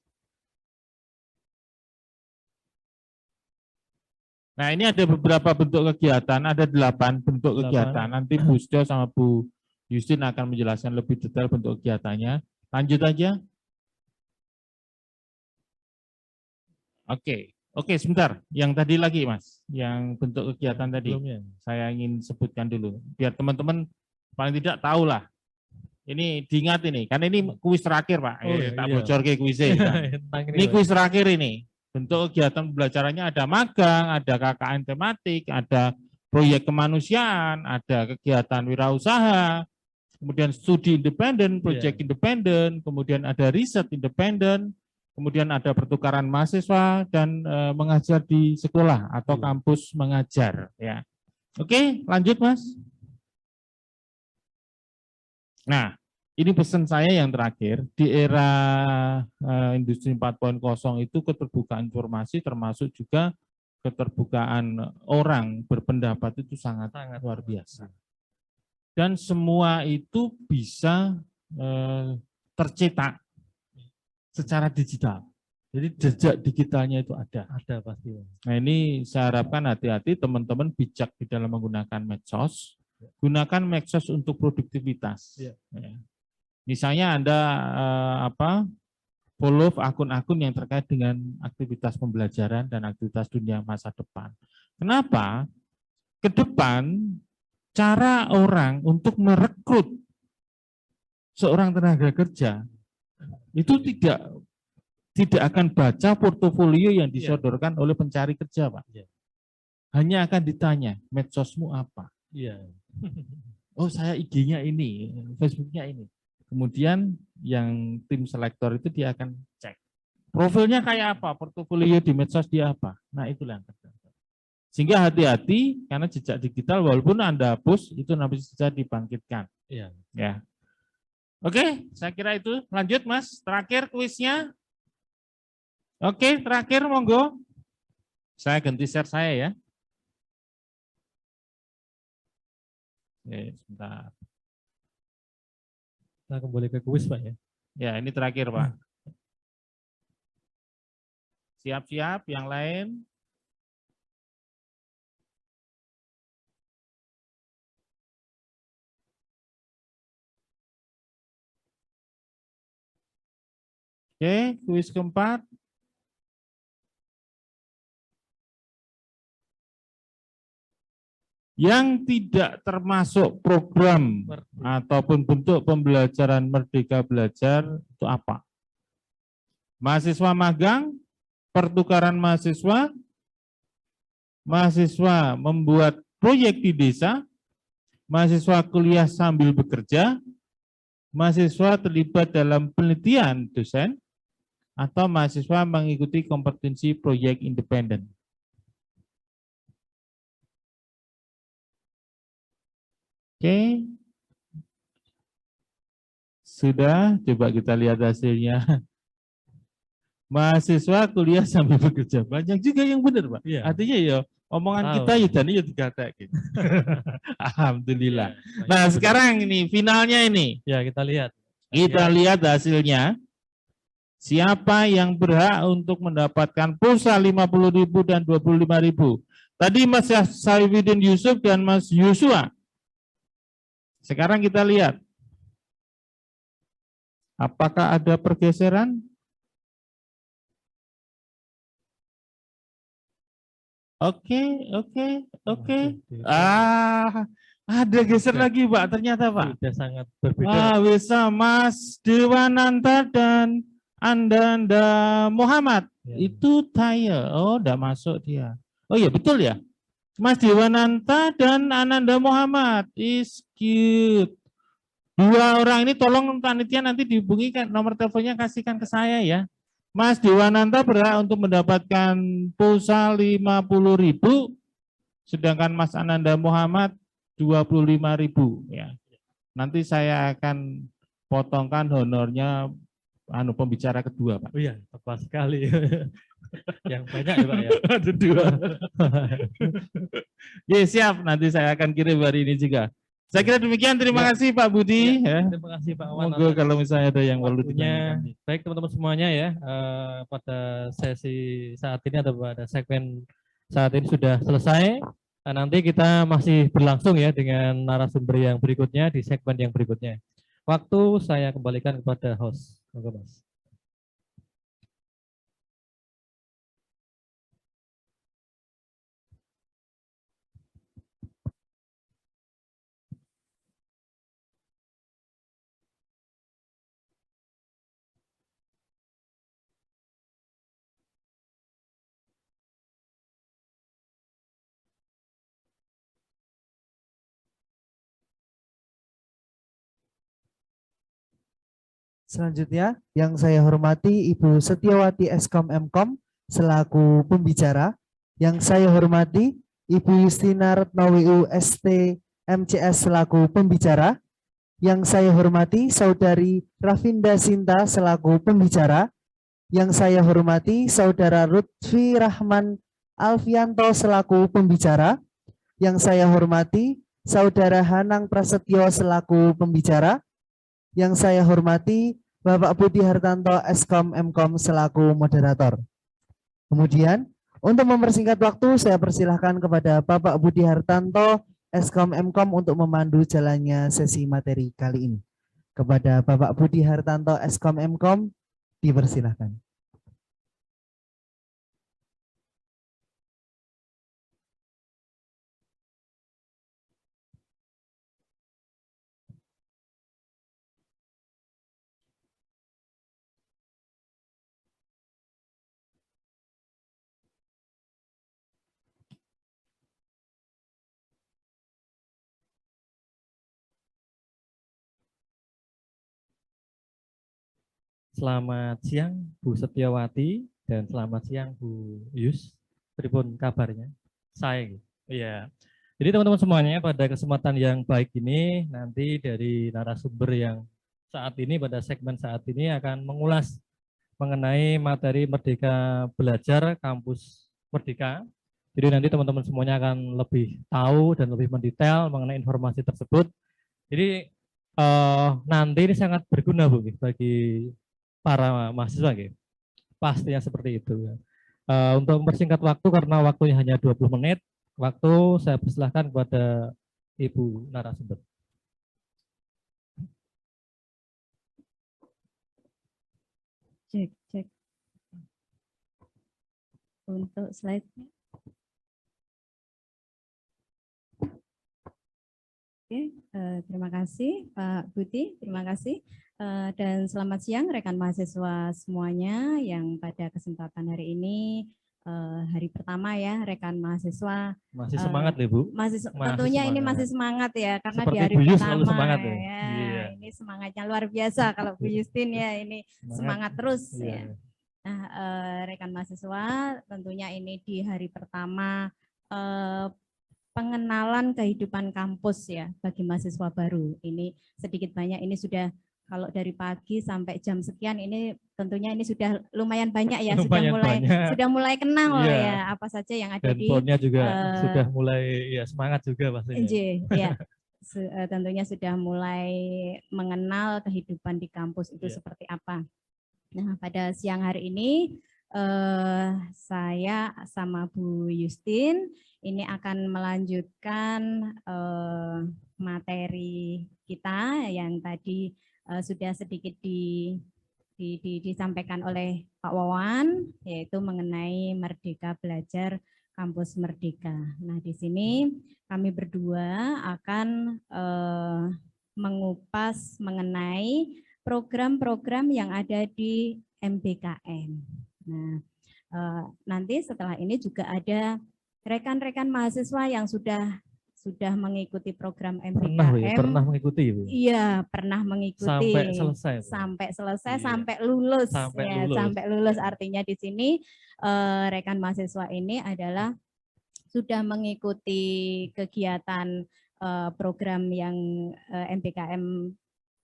Nah, ini ada beberapa bentuk kegiatan, ada 8 bentuk kegiatan. Nanti Bu Sjo sama Bu Justin akan menjelaskan lebih detail bentuk kegiatannya. Lanjut aja. Oke, sebentar. Yang tadi lagi, Mas. Yang bentuk kegiatan tadi. Saya ingin sebutkan dulu. Biar teman-teman paling tidak tahu lah. Ini diingat ini. Karena ini kuis terakhir, Pak. Tak bocor ke kuisnya. Ini kuis terakhir ini. Bentuk kegiatan pembelajarannya ada magang, ada KKN tematik, ada proyek kemanusiaan, ada kegiatan wirausaha, kemudian studi independen, proyek independen, kemudian ada riset independen, kemudian ada pertukaran mahasiswa dan mengajar di sekolah atau kampus mengajar. Ya, oke, lanjut Mas. Nah, ini pesan saya yang terakhir, di era industri 4.0 itu keterbukaan informasi termasuk juga keterbukaan orang berpendapat itu sangat luar biasa. Dan semua itu bisa tercetak secara digital. Jadi jejak digitalnya itu ada. Ada pasti. Nah, ini saya harapkan hati-hati teman-teman bijak di dalam menggunakan medsos. Gunakan medsos untuk produktivitas. Ya. Misalnya Anda follow akun-akun yang terkait dengan aktivitas pembelajaran dan aktivitas dunia masa depan. Kenapa? Ke depan cara orang untuk merekrut seorang tenaga kerja itu tidak akan baca portofolio yang disodorkan oleh pencari kerja, Pak. Hanya akan ditanya, medsosmu apa? Oh, saya IG-nya ini, Facebook-nya ini. Kemudian yang tim selektor itu dia akan cek. Profilnya kayak apa, portofolio di medsos dia apa. Nah, itulah yang terjadi. Sehingga hati-hati, karena jejak digital walaupun Anda hapus, itu nanti bisa dibangkitkan. Ya. Oke, saya kira itu. Lanjut, Mas. Terakhir kuisnya. Oke, terakhir, monggo. Saya ganti share saya ya. Oke, sebentar. Kita kembali ke kuis, Pak ya. Ya, ini terakhir, Pak. Siap-siap, yang lain. Oke, kuis keempat. Yang tidak termasuk program ataupun bentuk pembelajaran Merdeka Belajar itu apa? Mahasiswa magang, pertukaran mahasiswa, mahasiswa membuat proyek di desa, mahasiswa kuliah sambil bekerja, mahasiswa terlibat dalam penelitian dosen, atau mahasiswa mengikuti kompetensi proyek independen. Oke, sudah, coba kita lihat hasilnya. Mahasiswa kuliah sambil bekerja, banyak juga yang benar, Pak. Artinya ya omongan kita ya dan ya dikatakan. Alhamdulillah. Nah, sekarang ini finalnya ini. Ya, kita lihat. Kita lihat hasilnya. Siapa yang berhak untuk mendapatkan pulsa 50.000 dan 25.000? Tadi Mas Saifuddin Yusuf dan Mas Yusua. Sekarang kita lihat, apakah ada pergeseran? Oke. Ada geser lagi, Pak. Ternyata, Pak. Sudah sangat berbeda. Bisa Mas Dewananta dan Ananda Muhammad. Itu Taya. Oh, udah masuk dia. Oh iya, betul ya. Mas Dewananta dan Ananda Muhammad is cute. Dua orang ini tolong panitia nanti dihubungi, nomor teleponnya kasihkan ke saya ya. Mas Dewananta berhak untuk mendapatkan pulsa 50.000, sedangkan Mas Ananda Muhammad 25.000 ya. Nanti saya akan potongkan honornya pembicara kedua, Pak. Oh iya, tepat sekali. Yang banyak ya, Pak ya. Ada 2. Oke, siap. Nanti saya akan kirim hari ini juga. Saya kira demikian. Terima kasih Pak Budi. Ya. Terima kasih Pak Wan. Monggo kalau misalnya ada yang perlu Waktunya. ditanyakan. Baik teman-teman semuanya ya, pada sesi saat ini atau pada segmen saat ini sudah selesai. Nah, nanti kita masih berlangsung ya dengan narasumber yang berikutnya di segmen yang berikutnya. Waktu saya kembalikan kepada host. Monggo Mas. Selanjutnya, yang saya hormati Ibu Setiawati Eskom Mkom selaku pembicara. Yang saya hormati Ibu Justina Retno WU ST MCS selaku pembicara. Yang saya hormati Saudari Rafinda Sinta selaku pembicara. Yang saya hormati Saudara Lutfi Rahman Alfianto selaku pembicara. Yang saya hormati Saudara Hanang Prasetyo selaku pembicara. Yang saya hormati Bapak Budi Hartanto Eskom Mkom selaku moderator. Kemudian untuk mempersingkat waktu saya persilahkan kepada Bapak Budi Hartanto Eskom Mkom untuk memandu jalannya sesi materi kali ini. Kepada Bapak Budi Hartanto Eskom Mkom dipersilahkan. Selamat siang Bu Setiawati dan selamat siang Bu Yus. Pripun kabarnya? Saya. Iya. Jadi teman-teman semuanya pada kesempatan yang baik ini nanti dari narasumber yang saat ini pada segmen saat ini akan mengulas mengenai materi Merdeka Belajar Kampus Merdeka. Jadi nanti teman-teman semuanya akan lebih tahu dan lebih mendetail mengenai informasi tersebut. Jadi nanti ini sangat berguna Bu bagi para mahasiswa gitu. Pastinya seperti itu. Untuk mempersingkat waktu karena waktunya hanya 20 menit, waktu saya persilahkan kepada Ibu narasumber. Cek. Untuk slide-nya. Oke, terima kasih Pak Budi, terima kasih. Dan selamat siang rekan mahasiswa semuanya yang pada kesempatan hari ini hari pertama ya rekan mahasiswa. Masih semangat ya Bu? Masih tentunya semangat. Ini masih semangat ya karena seperti di hari Bu Yus pertama semangat ya. Iya. Ini semangatnya luar biasa kalau Bu Justin ya ini semangat terus iya. Ya. Nah rekan mahasiswa tentunya ini di hari pertama pengenalan kehidupan kampus ya bagi mahasiswa baru. Ini sedikit banyak ini sudah kalau dari pagi sampai jam sekian ini tentunya ini sudah lumayan banyak ya sudah mulai kenal ya apa saja yang ada dan di tonnya juga sudah mulai ya semangat juga pastinya. Ya. Tentunya sudah mulai mengenal kehidupan di kampus itu seperti apa. Nah, pada siang hari ini saya sama Bu Justin ini akan melanjutkan materi kita yang tadi sudah sedikit disampaikan oleh Pak Wawan, yaitu mengenai Merdeka Belajar Kampus Merdeka. Nah, di sini kami berdua akan mengupas mengenai program-program yang ada di MBKM. Nah, nanti setelah ini juga ada rekan-rekan mahasiswa yang sudah mengikuti program MBKM. Pernah mengikuti Bu? Iya, pernah mengikuti sampai selesai, sampai lulus. Sampai lulus artinya di sini rekan mahasiswa ini adalah sudah mengikuti kegiatan program yang MBKM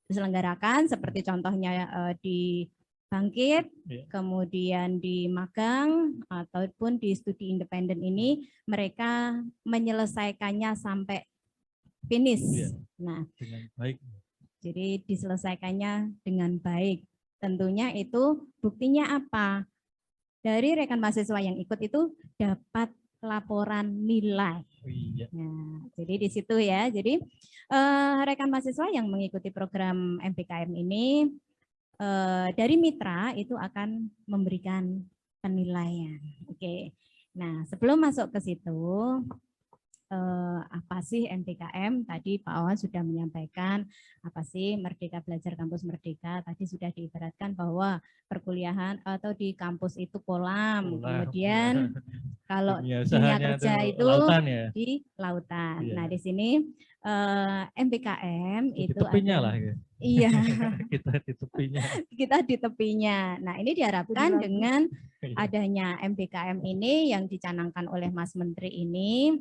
diselenggarakan, seperti contohnya di Bangkit, kemudian di magang ataupun di studi independen ini mereka menyelesaikannya sampai finish. Nah, dengan baik. Jadi diselesaikannya dengan baik. Tentunya itu buktinya apa? Dari rekan mahasiswa yang ikut itu dapat laporan nilai. Nah, jadi di situ ya. Jadi rekan mahasiswa yang mengikuti program MBKM ini dari mitra itu akan memberikan penilaian. Oke. Nah, sebelum masuk ke situ, apa sih MBKM? Tadi Pak Wawan sudah menyampaikan apa sih Merdeka Belajar Kampus Merdeka. Tadi sudah diibaratkan bahwa perkuliahan atau di kampus itu kolam, kemudian kalau dunia kerja itu lautan, ya? Di lautan. Iya. Nah, di sini MBKM di itu tepinya ada, lah ya. Iya. Kita di tepinya. Kita di tepinya. Nah, ini diharapkan dengan adanya MBKM ini yang dicanangkan oleh Mas Menteri ini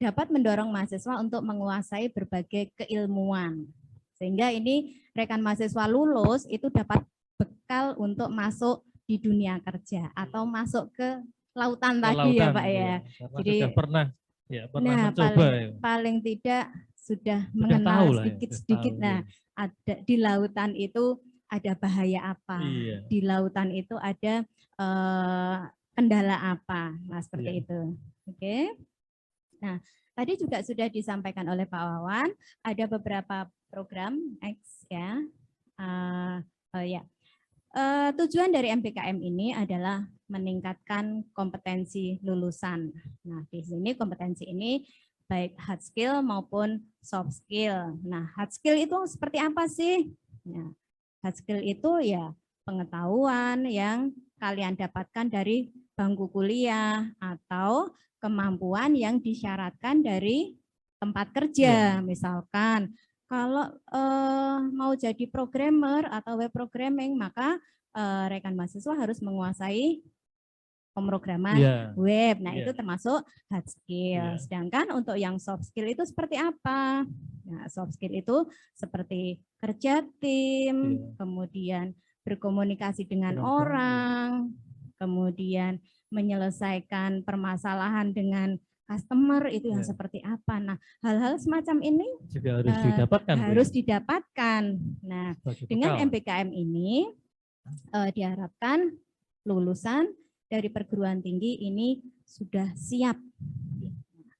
dapat mendorong mahasiswa untuk menguasai berbagai keilmuan. Sehingga ini rekan mahasiswa lulus itu dapat bekal untuk masuk di dunia kerja atau masuk ke lautan tadi ya Pak ya. Jadi sudah pernah mencoba. Paling tidak sudah mengenal sedikit-sedikit. Nah, ada di lautan itu ada bahaya apa? Iya. Di lautan itu ada kendala apa? Nah, seperti itu. Oke. Nah, tadi juga sudah disampaikan oleh Pak Wawan, ada beberapa program X ya. Tujuan dari MBKM ini adalah meningkatkan kompetensi lulusan. Nah, di sini kompetensi ini baik hard skill maupun soft skill. Nah, hard skill itu seperti apa sih? Nah, hard skill itu ya pengetahuan yang kalian dapatkan dari bangku kuliah atau kemampuan yang disyaratkan dari tempat kerja. Misalkan kalau mau jadi programmer atau web programming, maka rekan mahasiswa harus menguasai pemrograman web. Nah, itu termasuk hard skill. Sedangkan untuk yang soft skill itu seperti apa? Nah, soft skill itu seperti kerja tim, kemudian berkomunikasi dengan orang, kemudian menyelesaikan permasalahan dengan customer itu yang seperti apa. Nah, hal-hal semacam ini juga harus didapatkan. Nah, dengan MBKM ini diharapkan lulusan dari perguruan tinggi ini sudah siap.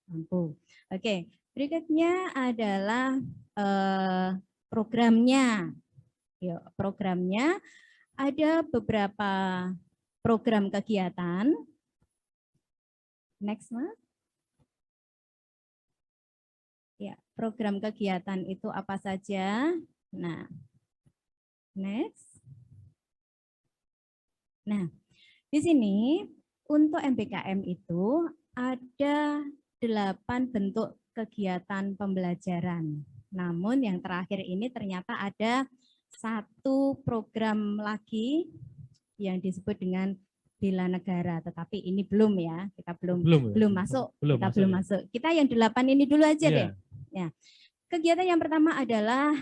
Mampu. Oke, berikutnya adalah programnya. Yuk, programnya ada beberapa program kegiatan. Next, Mas. Ya, program kegiatan itu apa saja? Nah, next. Nah, di sini untuk MBKM itu ada 8 bentuk kegiatan pembelajaran. Namun yang terakhir ini ternyata ada 1 program lagi yang disebut dengan bela negara, tetapi ini belum ya, kita belum masuk, Kita yang 8 ini dulu aja deh. Ya. Kegiatan yang pertama adalah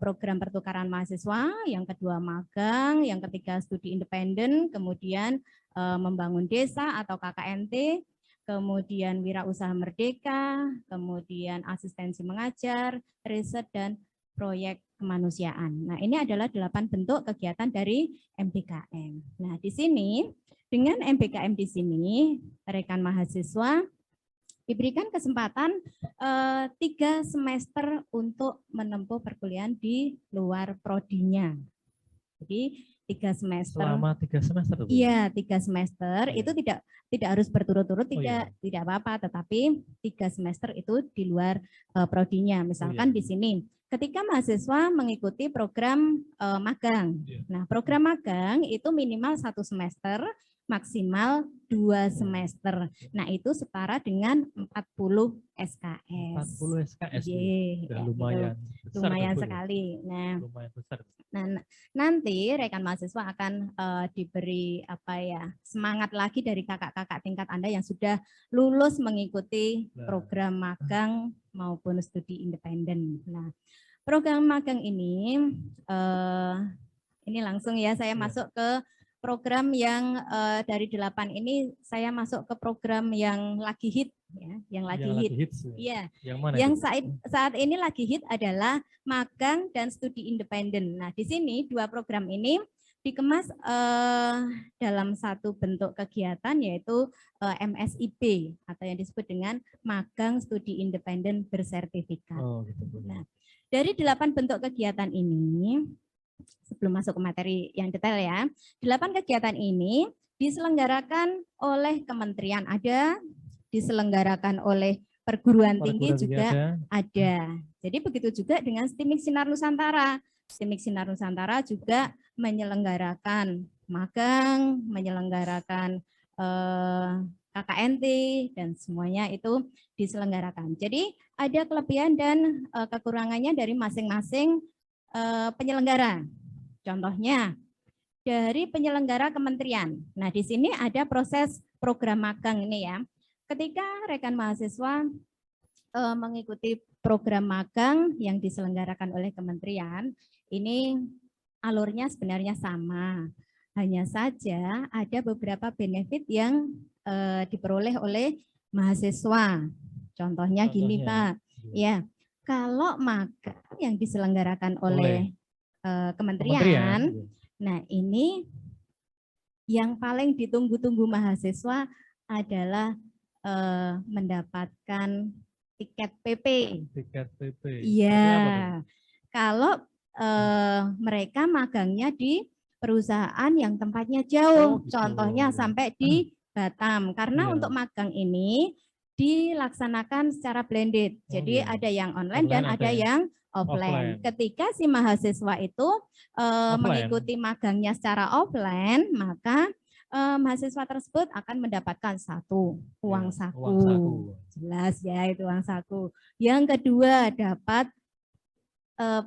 program pertukaran mahasiswa, yang kedua magang, yang ketiga studi independen, kemudian membangun desa atau KKNT, kemudian wirausaha merdeka, kemudian asistensi mengajar, riset dan proyek kemanusiaan. Nah, ini adalah 8 bentuk kegiatan dari MBKM. Nah, di sini dengan MBKM di sini rekan mahasiswa diberikan kesempatan 3 semester untuk menempuh perkuliahan di luar prodinya. Jadi 3 semester. Selama 3 semester. Iya, 3 semester itu tidak harus berturut-turut, tidak apa-apa, tetapi 3 semester itu di luar prodinya. Misalkan di sini, ketika mahasiswa mengikuti program magang. Nah, program magang itu minimal 1 semester maksimal 2 semester. Nah, itu setara dengan 40 SKS. 40 SKS. Iya, Udah lumayan gitu. besar. Lumayan tuh, Bu, ya. sekali. Nah, Lumayan besar. nah, nanti rekan mahasiswa akan diberi semangat lagi dari kakak-kakak tingkat Anda yang sudah lulus mengikuti program magang maupun studi independen. Nah, program magang ini langsung ya saya masuk ke program yang dari 8 ini saya masuk ke program yang lagi hit ya, yang lagi hit. Hits, Iya. Yang mana? Yang itu? saat ini lagi hit adalah magang dan studi independen. Nah, di sini 2 program ini dikemas dalam satu bentuk kegiatan yaitu MSIP atau yang disebut dengan magang studi independen bersertifikat. Oh, gitu. Nah, dari 8 bentuk kegiatan ini, sebelum masuk ke materi yang detail ya, 8 kegiatan ini diselenggarakan oleh kementerian ada, diselenggarakan oleh perguruan tinggi juga ada. Jadi begitu juga dengan STIMIK Sinar Nusantara. STIMIK Sinar Nusantara juga menyelenggarakan magang, menyelenggarakan KKNT, dan semuanya itu diselenggarakan. Jadi ada kelebihan dan kekurangannya dari masing-masing penyelenggara. Contohnya dari penyelenggara kementerian. Nah, di sini ada proses program magang ini ya. Ketika rekan mahasiswa mengikuti program magang yang diselenggarakan oleh kementerian, ini alurnya sebenarnya sama. Hanya saja ada beberapa benefit yang diperoleh oleh mahasiswa. Contohnya gini, Pak. Ya, kalau magang yang diselenggarakan oleh kementerian, nah ini yang paling ditunggu-tunggu mahasiswa adalah mendapatkan tiket PP. Tiket PP. Iya. Kalau mereka magangnya di perusahaan yang tempatnya jauh, gitu. contohnya sampai di Batam. Karena untuk magang ini dilaksanakan secara blended. Jadi ada yang online dan ada yang offline. Ketika si mahasiswa itu mengikuti magangnya secara offline, maka mahasiswa tersebut akan mendapatkan uang saku. Jelas ya, itu uang saku. Yang kedua dapat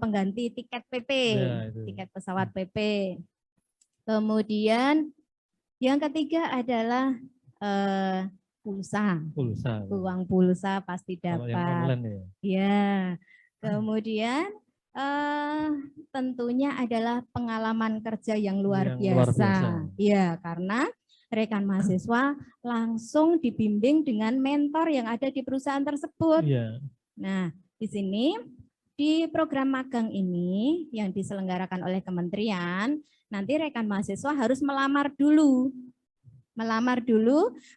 pengganti tiket PP, tiket pesawat PP. Kemudian yang ketiga adalah pulsa. Uang pulsa pasti dapat. Ya. Kemudian tentunya adalah pengalaman kerja yang luar biasa. Ya, karena rekan mahasiswa langsung dibimbing dengan mentor yang ada di perusahaan tersebut. Nah, di sini di program magang ini yang diselenggarakan oleh kementerian, nanti rekan mahasiswa harus melamar dulu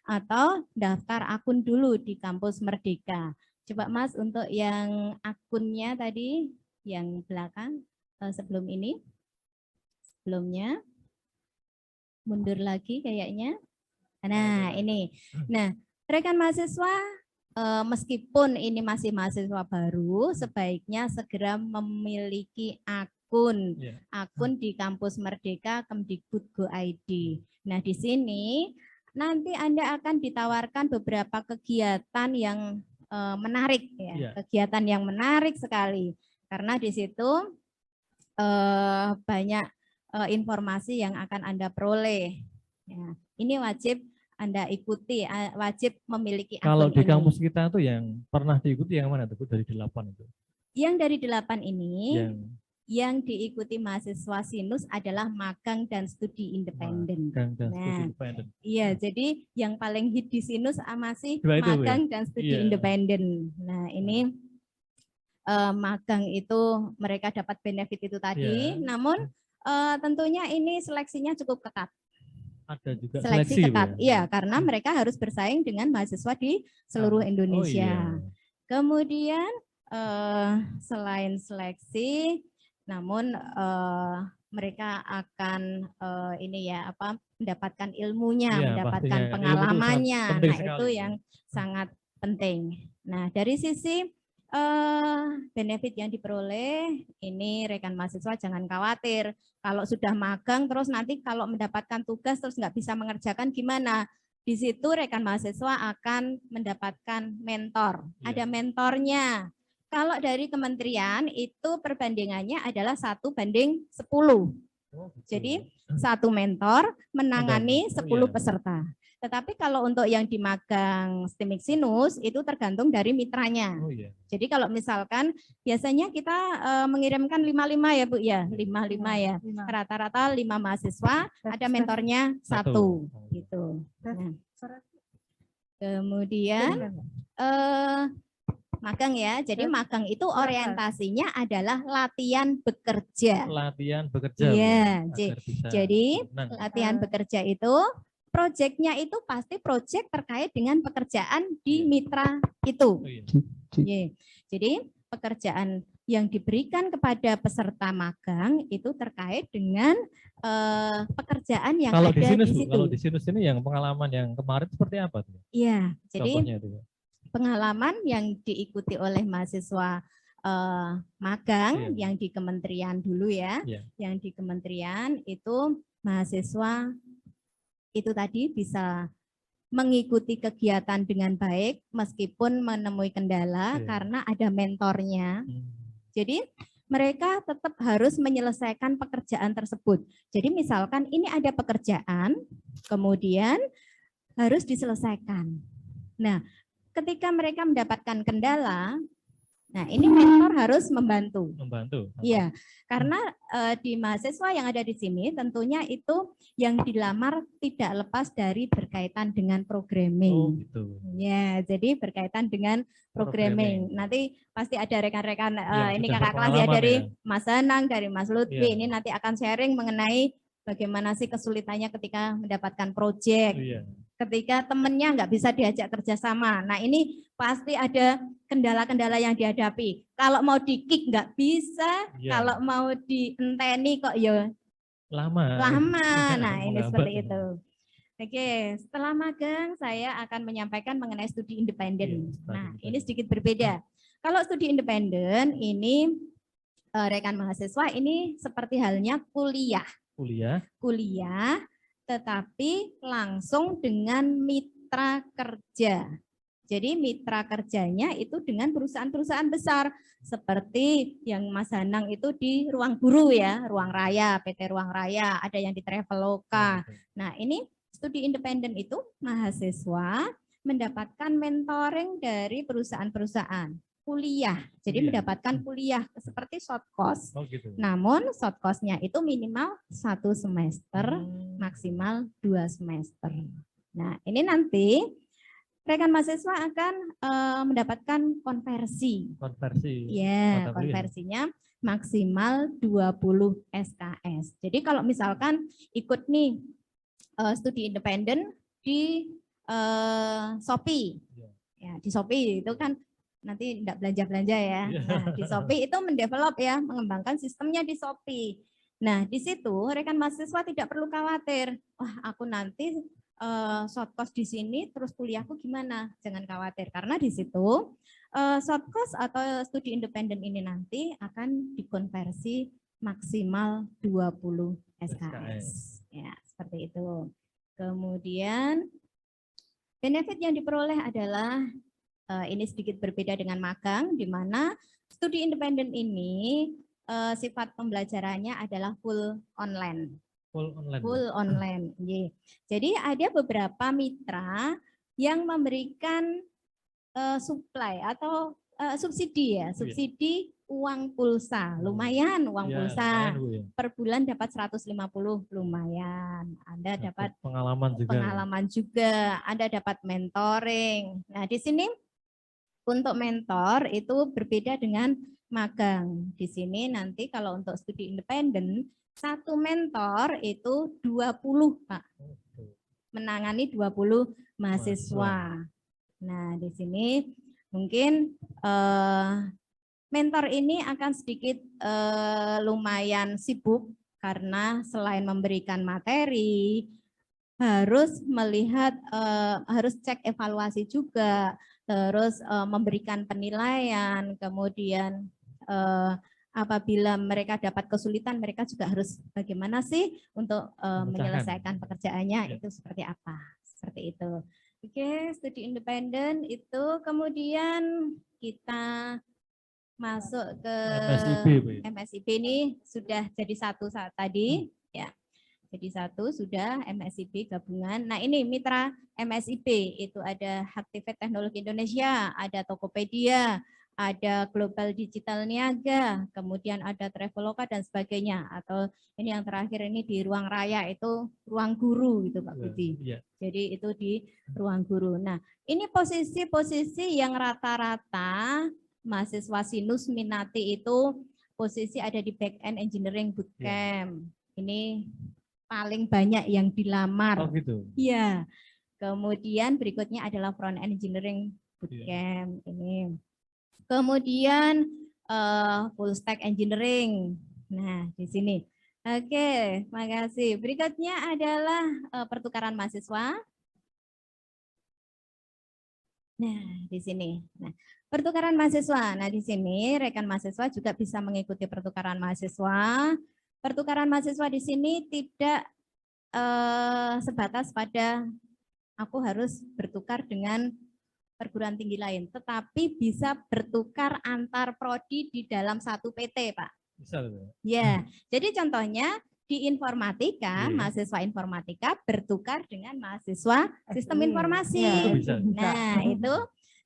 atau daftar akun dulu di Kampus Merdeka. Coba Mas untuk yang akunnya tadi yang belakang sebelumnya mundur lagi kayaknya. Nah, ini. Nah, rekan mahasiswa meskipun ini masih mahasiswa baru, sebaiknya segera memiliki akun di Kampus Merdeka Kemdikbud.go.id. Nah, di sini nanti Anda akan ditawarkan beberapa kegiatan yang menarik ya, kegiatan yang menarik sekali karena di situ banyak informasi yang akan Anda peroleh. Ya, ini wajib Anda ikuti, wajib memiliki akun. Kalau di kampus kita tuh yang pernah diikuti yang mana tuh dari 8 itu? Yang dari 8 ini yang diikuti mahasiswa SINUS adalah magang dan studi independen. Iya, jadi yang paling hit di SINUS masih magang dan studi independen. Nah, ini magang itu mereka dapat benefit itu tadi, namun tentunya ini seleksinya cukup ketat. Ada juga seleksi ketat, iya, karena mereka harus bersaing dengan mahasiswa di seluruh Indonesia. Kemudian selain seleksi, namun mereka akan mendapatkan ilmunya, mendapatkan pengalamannya. Nah, itu yang sangat penting. Nah, dari sisi benefit yang diperoleh ini rekan mahasiswa jangan khawatir. Kalau sudah magang terus nanti kalau mendapatkan tugas terus nggak bisa mengerjakan gimana? Di situ rekan mahasiswa akan mendapatkan mentor. Ada mentornya. Kalau dari kementerian itu perbandingannya adalah 1:10. Jadi satu mentor menangani 10 peserta. Tetapi kalau untuk yang di magang STIMIK Sinus itu tergantung dari mitranya. Jadi kalau misalkan biasanya kita mengirimkan 5-5 ya Bu ya, 5-5 ya. Rata-rata 5 mahasiswa, ada mentornya 1 gitu. Nah, kemudian magang ya. Jadi magang itu orientasinya adalah latihan bekerja. Latihan bekerja. Iya. Jadi latihan bekerja itu proyeknya itu pasti proyek terkait dengan pekerjaan di mitra itu. Jadi pekerjaan yang diberikan kepada peserta magang itu terkait dengan pekerjaan yang kalau ada di situ. Kalau di Sinus ini yang pengalaman yang kemarin seperti apa? Iya, jadi pengalaman yang diikuti oleh mahasiswa magang yang di kementerian dulu ya, yang di kementerian itu mahasiswa itu tadi bisa mengikuti kegiatan dengan baik meskipun menemui kendala karena ada mentornya. Jadi mereka tetap harus menyelesaikan pekerjaan tersebut. Jadi misalkan ini ada pekerjaan, kemudian harus diselesaikan. Nah, ketika mereka mendapatkan kendala, nah ini mentor harus membantu. Iya, karena di mahasiswa yang ada di sini tentunya itu yang dilamar tidak lepas dari berkaitan dengan programming. Ya, jadi berkaitan dengan programming. Nanti pasti ada rekan-rekan ini kakak kelas ya dari Mas Anang, dari Mas Lutfi. Ini nanti akan sharing mengenai bagaimana sih kesulitannya ketika mendapatkan proyek. Ketika temennya nggak bisa diajak kerjasama. Nah ini pasti ada kendala-kendala yang dihadapi. Kalau mau di-kick nggak bisa, kalau mau dienteni kok ya lama. Nah ini seperti itu. Oke, setelah magang saya akan menyampaikan mengenai studi independen. Nah ini sedikit berbeda. Kalau studi independen ini rekan mahasiswa ini seperti halnya kuliah. Tetapi langsung dengan mitra kerja. Jadi mitra kerjanya itu dengan perusahaan-perusahaan besar seperti yang Mas Hanang itu di Ruang Guru ya, Ruang Raya, PT Ruang Raya, ada yang di Traveloka. Nah, ini studi independen itu mahasiswa mendapatkan mentoring dari perusahaan-perusahaan. Kuliah, jadi mendapatkan kuliah seperti short course. Namun short course-nya itu minimal 1 semester, maksimal 2 semester. Nah ini nanti rekan mahasiswa akan mendapatkan konversi. Ya, konversinya maksimal 20 SKS. Jadi kalau misalkan ikut nih studi independen di Shopee, ya di Shopee itu kan nanti tidak belanja-belanja ya. Nah, di Shopee itu mendevelop ya, mengembangkan sistemnya di Shopee. Nah, di situ rekan mahasiswa tidak perlu khawatir. Wah, aku nanti short course di sini terus kuliahku gimana? Jangan khawatir karena di situ short course atau studi independen ini nanti akan dikonversi maksimal 20 SKS. Ya, seperti itu. Kemudian benefit yang diperoleh adalah ini sedikit berbeda dengan magang, di mana studi independen ini sifat pembelajarannya adalah full online. Full online. Jadi ada beberapa mitra yang memberikan supply atau subsidi ya, subsidi uang pulsa. Lumayan uang pulsa. Per bulan dapat 150, lumayan. Anda dapat pengalaman juga. Anda dapat mentoring. Nah, di sini untuk mentor itu berbeda dengan magang. Di sini nanti kalau untuk studi independen, satu mentor itu 20, Pak. Menangani 20 mahasiswa. Nah, di sini mungkin mentor ini akan sedikit lumayan sibuk karena selain memberikan materi, harus melihat, harus cek evaluasi juga, terus memberikan penilaian, kemudian apabila mereka dapat kesulitan, mereka juga harus bagaimana sih untuk menyelesaikan pekerjaannya, itu seperti apa, seperti itu. Oke, studi independen itu, kemudian kita masuk ke MSIP ini sudah jadi satu saat tadi, ya. Jadi satu sudah MSIP gabungan. Nah ini mitra MSIP itu ada Haktifed Teknologi Indonesia, ada Tokopedia, ada Global Digital Niaga, kemudian ada Traveloka dan sebagainya. Atau ini yang terakhir ini di Ruang Raya itu Ruang Guru gitu Pak Budi. Jadi itu di Ruang Guru. Nah ini posisi-posisi yang rata-rata mahasiswa Sinus minati itu posisi ada di Back End Engineering Bootcamp. Ini paling banyak yang dilamar. Oh gitu. Iya. Kemudian berikutnya adalah Front End Engineering Bootcamp ini. Kemudian Full Stack Engineering. Nah, di sini. Oke, makasih. Berikutnya adalah pertukaran mahasiswa. Nah, di sini. Nah, pertukaran mahasiswa. Nah, di sini rekan mahasiswa juga bisa mengikuti pertukaran mahasiswa. Pertukaran mahasiswa di sini tidak sebatas pada aku harus bertukar dengan perguruan tinggi lain, tetapi bisa bertukar antar prodi di dalam satu PT, Pak. Bisa. Ya, jadi contohnya di informatika, mahasiswa informatika bertukar dengan mahasiswa sistem informasi. Itu bisa. Nah, itu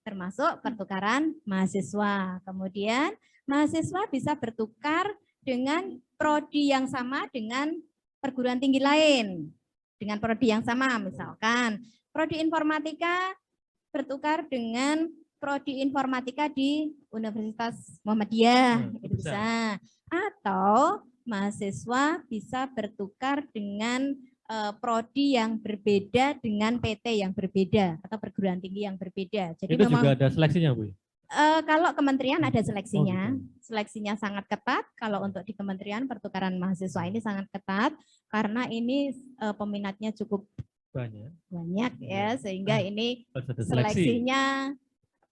termasuk pertukaran mahasiswa. Kemudian mahasiswa bisa bertukar dengan prodi yang sama dengan perguruan tinggi lain. Dengan prodi yang sama, misalkan prodi informatika bertukar dengan prodi informatika di Universitas Muhammadiyah, itu bisa. Atau mahasiswa bisa bertukar dengan prodi yang berbeda dengan PT yang berbeda atau perguruan tinggi yang berbeda. Jadi itu memang, juga ada seleksinya, Bu? Kalau kementerian ada seleksinya, gitu. Seleksinya sangat ketat. Kalau untuk di kementerian pertukaran mahasiswa ini sangat ketat karena ini peminatnya cukup banyak ya, sehingga ini seleksinya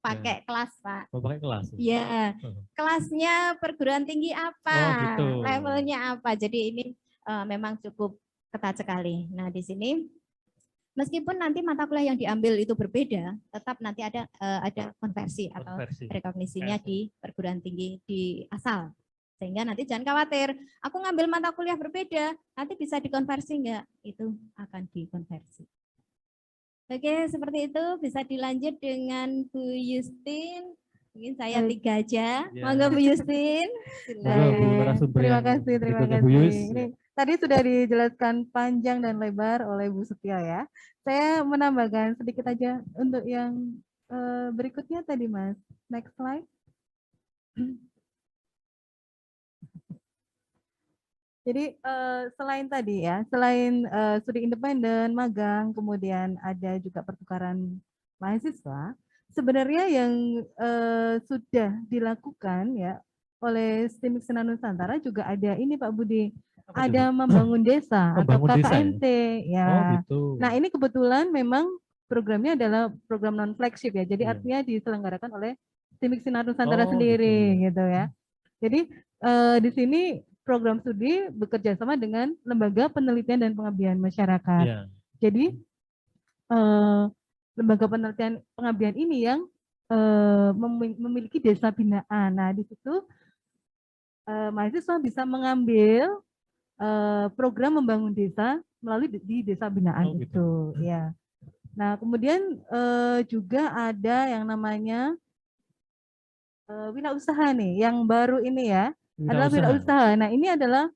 pakai kelas, Pak. Pakai kelas. Iya, kelasnya perguruan tinggi apa, gitu. levelnya apa. Jadi ini memang cukup ketat sekali. Nah di sini meskipun nanti mata kuliah yang diambil itu berbeda, tetap nanti ada konversi atau rekognisinya di perguruan tinggi di asal. Sehingga nanti jangan khawatir, aku ngambil mata kuliah berbeda, nanti bisa dikonversi enggak? Itu akan dikonversi. Oke, seperti itu bisa dilanjut dengan Bu Yustin. Mungkin saya 3 aja. Monggo Bu Yustin. Terima kasih. Ini tadi sudah dijelaskan panjang dan lebar oleh Bu Setia ya. Saya menambahkan sedikit aja untuk yang berikutnya tadi Mas. Next slide. Jadi selain tadi ya, selain studi independen, magang, kemudian ada juga pertukaran mahasiswa, sebenarnya yang sudah dilakukan ya oleh STIMIK Senar Nusantara juga ada ini Pak Budi, ada membangun desa atau KKNT ya. Oh, gitu. Nah ini kebetulan memang programnya adalah program non flagship ya, jadi artinya diselenggarakan oleh STIMIK Senar Nusantara sendiri gitu ya. Jadi di sini program studi bekerja sama dengan lembaga penelitian dan pengabdian masyarakat. Jadi lembaga penelitian pengabdian ini yang memiliki desa binaan. Nah di situ mahasiswa bisa mengambil program membangun desa melalui di desa binaan itu. Ya. Nah kemudian juga ada yang namanya wirausaha nih, yang baru ini ya. Adalah wirausaha. Nah ini adalah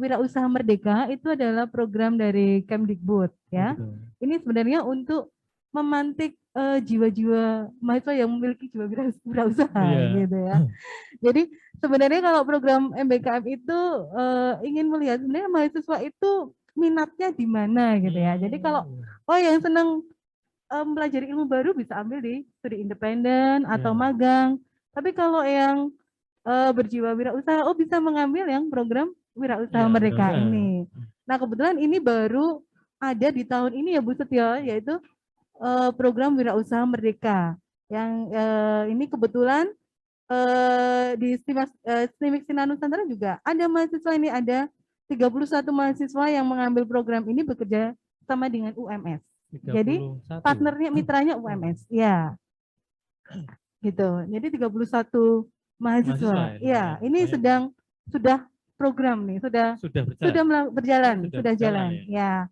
wirausaha merdeka, itu adalah program dari Kemdikbud ya. Ini sebenarnya untuk memantik jiwa-jiwa mahasiswa yang memiliki jiwa wirausaha gitu ya. Jadi sebenarnya kalau program MBKM itu ingin melihat sebenarnya mahasiswa itu minatnya di mana gitu ya. Jadi kalau yang senang mempelajari ilmu baru bisa ambil di studi independen atau magang. Tapi kalau yang berjiwa wirausaha, bisa mengambil yang program wirausaha merdeka ini. Nah kebetulan ini baru ada di tahun ini ya Bu Setio, yaitu program Wirausaha Merdeka. Yang ini kebetulan di STIMIK Sinar Nusantara juga ada mahasiswa ini, ada 31 mahasiswa yang mengambil program ini bekerja sama dengan UMS. 31. Jadi partnernya mitranya UMS. Ya. Gitu. Jadi 31 mahasiswa. Ya, ini sudah program nih, sudah berjalan, sudah jalan. Ya.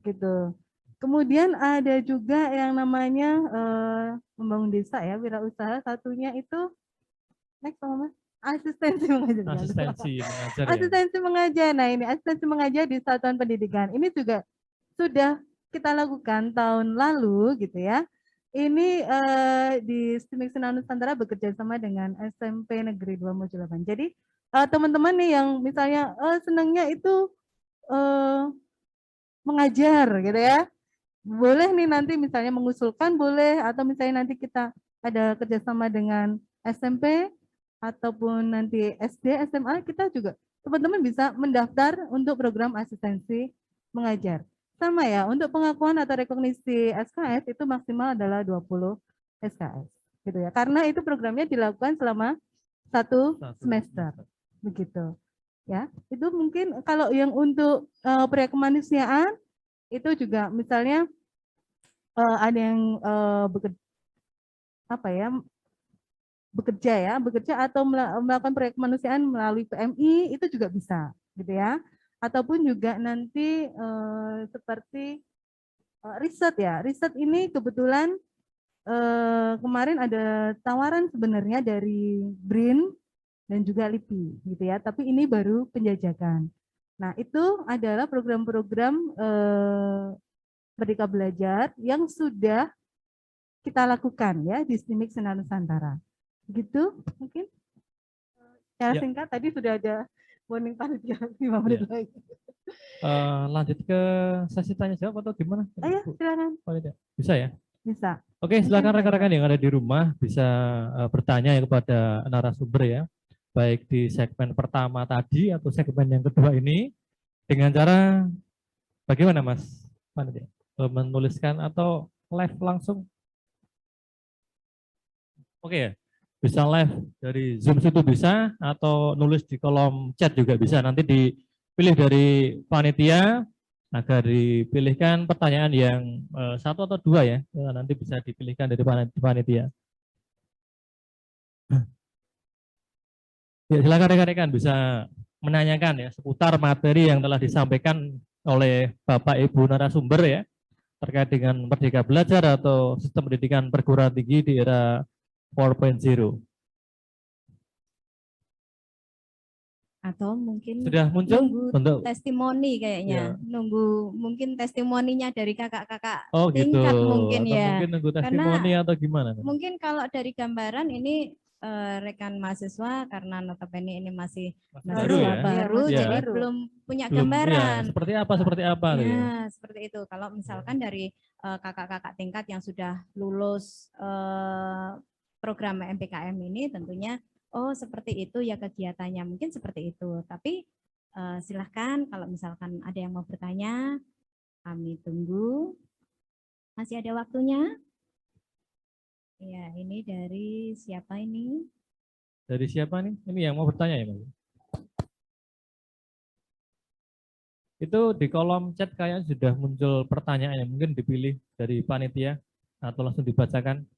Gitu. Kemudian ada juga yang namanya membangun desa ya, wirausaha. Satunya itu next Mas. Asistensi mengajar. Asistensi mengajar. Nah, ini asistensi mengajar di satuan pendidikan. Ini juga sudah kita lakukan tahun lalu gitu ya. Ini di STIMIK Sinar Nusantara bekerja sama dengan SMP Negeri 2 Mojolaban. Jadi teman-teman nih yang misalnya senangnya itu mengajar gitu ya. Boleh nih nanti misalnya mengusulkan boleh, atau misalnya nanti kita ada kerjasama dengan SMP ataupun nanti SD, SMA, kita juga teman-teman bisa mendaftar untuk program asistensi mengajar. Sama ya, untuk pengakuan atau rekognisi SKS itu maksimal adalah 20 SKS. Gitu ya. Karena itu programnya dilakukan selama 1 semester. Begitu. Ya, itu mungkin kalau yang untuk proyek kemanusiaan itu juga misalnya ada yang bekerja atau melakukan proyek kemanusiaan melalui PMI, itu juga bisa gitu ya. Ataupun juga nanti seperti riset ya. Riset ini kebetulan kemarin ada tawaran sebenarnya dari BRIN dan juga LIPI gitu ya. Tapi ini baru penjajakan. Nah, itu adalah program-program Merdeka Belajar yang sudah kita lakukan ya di STIMIK Sinar Nusantara. Gitu mungkin. Secara singkat tadi sudah ada warning panitia 5 menit lagi. Lanjut ke sesi tanya jawab atau gimana? Ayo silakan. Bisa ya? Bisa. Oke, silakan rekan-rekan yang ada di rumah bisa bertanya ya kepada narasumber ya. Baik di segmen pertama tadi atau segmen yang kedua ini dengan cara bagaimana Mas Panitia? Menuliskan atau live langsung? Oke ya, bisa live dari Zoom situ bisa, atau nulis di kolom chat juga bisa. Nanti dipilih dari panitia agar dipilihkan pertanyaan yang 1 atau 2 ya. Nanti bisa dipilihkan dari panitia. Ya, silakan rekan-rekan bisa menanyakan ya seputar materi yang telah disampaikan oleh Bapak Ibu narasumber ya, terkait dengan Merdeka Belajar atau sistem pendidikan perguruan tinggi di era 4.0. Atau mungkin sudah muncul nunggu testimoni kayaknya, nunggu mungkin testimoninya dari kakak-kakak gitu. tingkat mungkin atau ya. Mungkin nunggu testimoni atau gimana? Mungkin kalau dari gambaran ini rekan mahasiswa karena notabene ini masih baru ya? jadi belum punya gambaran. Ya, seperti apa? Ya, seperti itu. Kalau misalkan dari kakak-kakak tingkat yang sudah lulus program MPKM ini tentunya seperti itu ya kegiatannya, mungkin seperti itu. Tapi silahkan kalau misalkan ada yang mau bertanya, kami tunggu. Masih ada waktunya. Ya, ini dari siapa ini? Dari siapa nih? Ini yang mau bertanya ya Mas? Itu di kolom chat kayaknya sudah muncul pertanyaannya, mungkin dipilih dari panitia atau langsung dibacakan.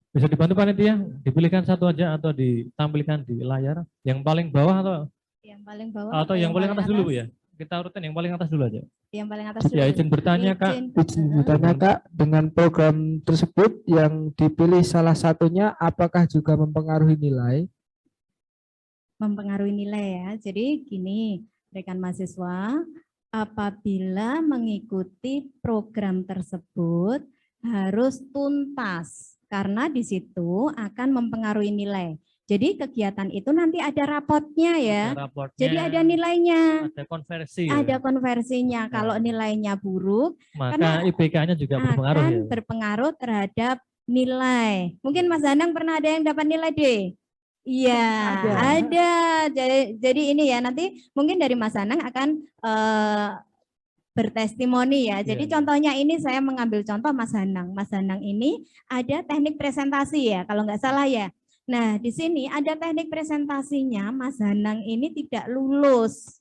Bisa dibantu panitia, dipilihkan satu aja atau ditampilkan di layar. Yang paling bawah atau yang paling bawah atau yang paling atas dulu ya? Kita urutin yang paling atas dulu aja. Yang paling atas dulu. Ya, izin bertanya Kak. Izin bertanya Kak, dengan program tersebut yang dipilih salah satunya apakah juga mempengaruhi nilai? Mempengaruhi nilai ya. Jadi gini, rekan mahasiswa, apabila mengikuti program tersebut harus tuntas karena di situ akan mempengaruhi nilai. Jadi kegiatan itu nanti ada rapotnya ya. Ada raportnya, Jadi ada nilainya. ada konversi. Ya. Ada konversinya. Kalau nilainya buruk, Maka IPK-nya juga berpengaruh akan ya. berpengaruh terhadap nilai. Mungkin Mas Danang pernah ada yang dapat nilai D? Iya, ada. Jadi ini ya, nanti mungkin dari Mas Danang akan bertestimoni ya. Jadi contohnya ini saya mengambil contoh Mas Danang. Mas Danang ini ada teknik presentasi ya, kalau nggak salah ya. Nah, di sini ada teknik presentasinya, Mas Danang ini tidak lulus.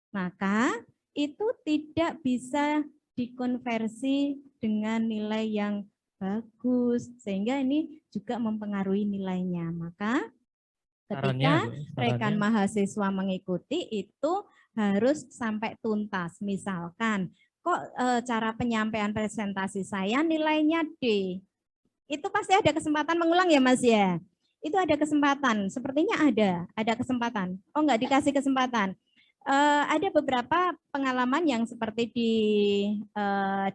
Maka itu tidak bisa dikonversi dengan nilai yang bagus, sehingga ini juga mempengaruhi nilainya. Maka ketika rekan mahasiswa mengikuti itu harus sampai tuntas. Misalkan, kok cara penyampaian presentasi saya nilainya D, itu pasti ada kesempatan mengulang ya Mas ya? Itu ada kesempatan, sepertinya ada kesempatan. Oh enggak dikasih kesempatan. Ada beberapa pengalaman yang seperti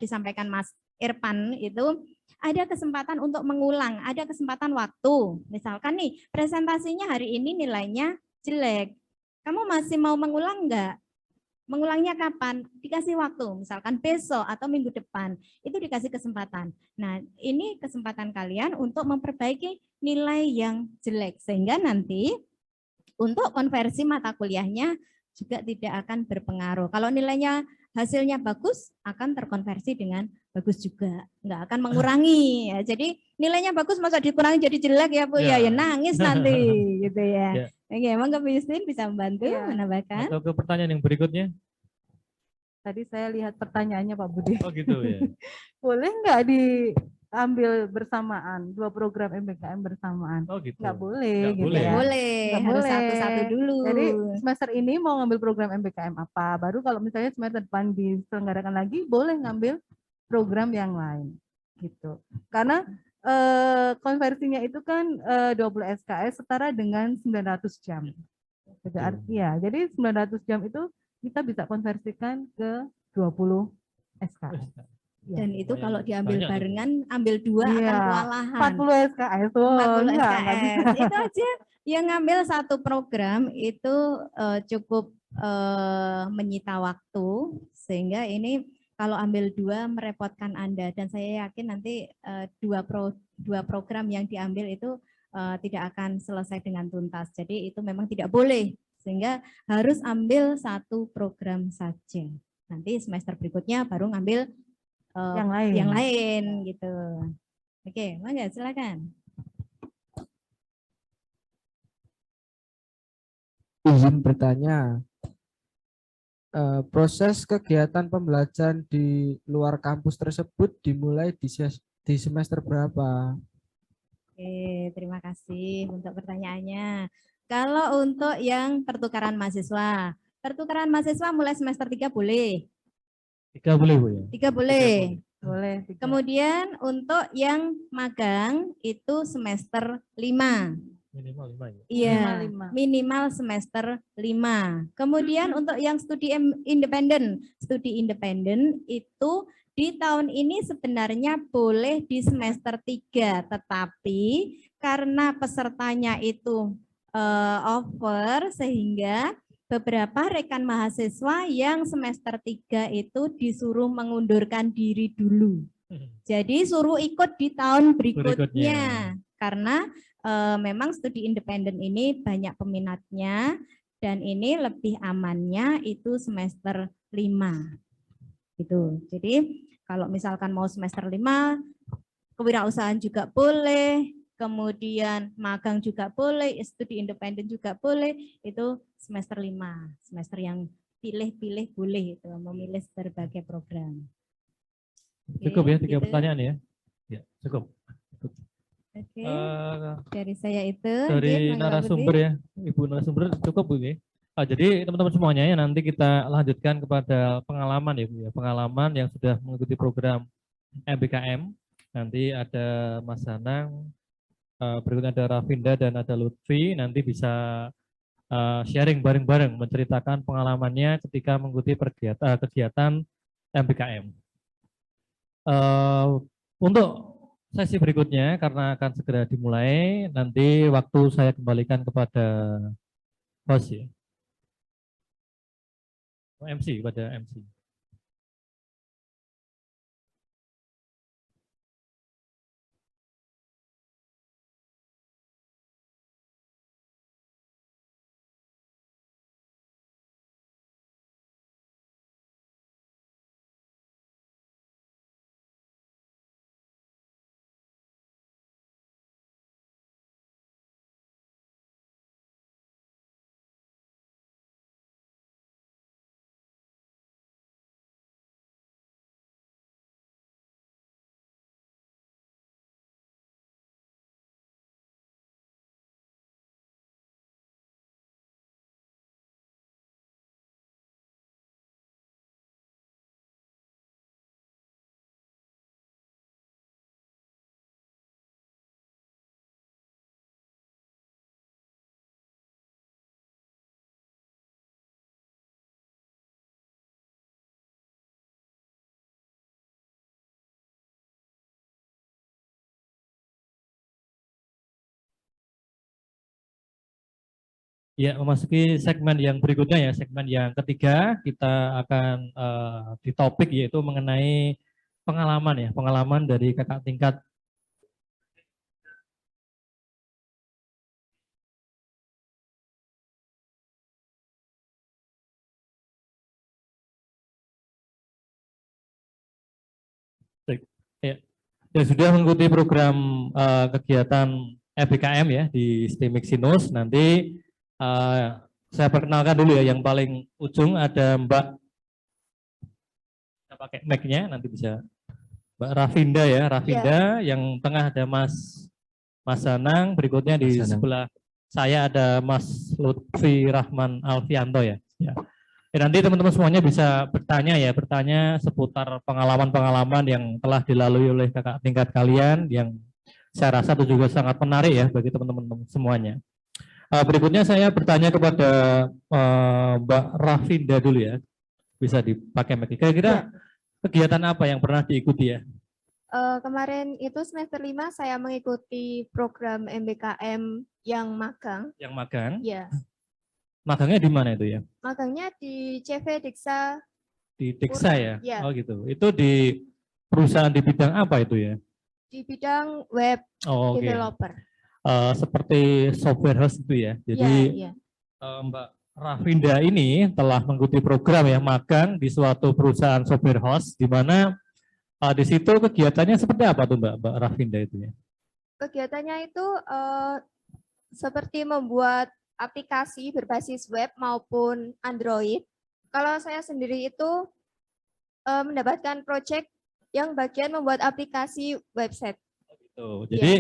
disampaikan Mas Irfan itu, ada kesempatan untuk mengulang, ada kesempatan waktu. Misalkan nih, presentasinya hari ini nilainya jelek. Kamu masih mau mengulang enggak? Mengulangnya kapan? Dikasih waktu, misalkan besok atau minggu depan, itu dikasih kesempatan. Nah, ini kesempatan kalian untuk memperbaiki nilai yang jelek, sehingga nanti untuk konversi mata kuliahnya juga tidak akan berpengaruh. Kalau nilainya hasilnya bagus, akan terkonversi dengan bagus juga, nggak akan mengurangi. Ya, jadi nilainya bagus, masa dikurangi jadi jelek ya Bu? Ya nangis nanti, gitu ya. Oke, emang ke Yustin bisa membantu menambahkan? Atau ke pertanyaan yang berikutnya? Tadi saya lihat pertanyaannya Pak Budi. Oh gitu ya. Boleh nggak diambil bersamaan, 2 program MBKM bersamaan? Oh gitu. Nggak boleh, Nggak gitu boleh. ya. Boleh, Nggak harus boleh. satu-satu dulu. Jadi semester ini mau ngambil program MBKM apa, baru kalau misalnya semester depan diselenggarakan lagi, boleh ngambil program yang lain, gitu. Karena konversinya itu kan 20 SKS setara dengan 900 jam. Jadi artinya, jadi 900 jam itu kita bisa konversikan ke 20 SKS. Dan itu kalau diambil banyak barengan, ambil 2 akan kewalahan. 40 SKS. 40 SKS. Itu aja yang ngambil satu program itu cukup menyita waktu, sehingga ini kalau ambil 2 merepotkan Anda, dan saya yakin nanti dua program yang diambil itu tidak akan selesai dengan tuntas. Jadi itu memang tidak boleh, sehingga harus ambil satu program saja. Nanti semester berikutnya baru ngambil yang lain gitu. Oke, mangga silakan. Izin bertanya, proses kegiatan pembelajaran di luar kampus tersebut dimulai di semester berapa? Oke, terima kasih untuk pertanyaannya. Kalau untuk yang pertukaran mahasiswa mulai semester 3 boleh? 3 boleh Bu ya? 3 boleh. Boleh. Kemudian untuk yang magang itu semester 5. Minimal 5 ya? Iya, minimal semester 5. Kemudian untuk yang studi independen itu di tahun ini sebenarnya boleh di semester 3, tetapi karena pesertanya itu over, sehingga beberapa rekan mahasiswa yang semester 3 itu disuruh mengundurkan diri dulu. Jadi suruh ikut di tahun berikutnya. Karena memang studi independen ini banyak peminatnya, dan ini lebih amannya itu semester 5. Gitu. Jadi kalau misalkan mau semester 5, kewirausahaan juga boleh, kemudian magang juga boleh, studi independen juga boleh, itu semester 5. Semester yang pilih-pilih boleh itu, memilih berbagai program. Cukup ya 3 pertanyaan ya? Ya, cukup. Oke, dari saya itu. Dari narasumber ya, Ibu narasumber cukup Bu ya. Jadi teman-teman semuanya ya, nanti kita lanjutkan kepada pengalaman ya Bu ya, pengalaman yang sudah mengikuti program MBKM. Nanti ada Mas Danang, berikutnya ada Rafinda dan ada Lutfi, nanti bisa sharing bareng-bareng menceritakan pengalamannya ketika mengikuti kegiatan MBKM. Untuk sesi berikutnya karena akan segera dimulai. Nanti waktu saya kembalikan kepada host ya. MC, pada MC. Ya, memasuki segmen yang berikutnya ya, segmen yang ketiga kita akan di topik yaitu mengenai pengalaman ya, pengalaman dari kakak tingkat. Ya, yang sudah mengikuti program kegiatan FBKM ya di STIMIK Sinus. Nanti saya perkenalkan dulu ya, yang paling ujung ada Mbak, kita pakai mic-nya nanti bisa Mbak Rafinda ya, Rafinda. Yang tengah ada Mas Anang, berikutnya di sebelah saya ada Mas Lutfi Rahman Alfianto ya. Nanti teman-teman semuanya bisa bertanya ya, bertanya seputar pengalaman-pengalaman yang telah dilalui oleh kakak tingkat kalian, yang saya rasa itu juga sangat menarik ya bagi teman-teman semuanya. Berikutnya saya bertanya kepada Mbak Rafinda dulu ya, bisa dipakai mic. Kira-kira kegiatan apa yang pernah diikuti ya? Kemarin itu semester 5 saya mengikuti program MBKM yang magang. Yang magang? Ya. Magangnya di mana itu ya? Magangnya di CV Diksa. Di Diksa ya? Ya. Oh gitu. Itu di perusahaan di bidang apa itu ya? Di bidang web developer. Seperti software house itu ya. Jadi ya. Mbak Rafinda ini telah mengikuti program ya magang di suatu perusahaan software house, di mana di situ kegiatannya seperti apa tuh Mbak Rafinda itu ya? Kegiatannya itu seperti membuat aplikasi berbasis web maupun Android. Kalau saya sendiri itu mendapatkan proyek yang bagian membuat aplikasi website. Gitu. Jadi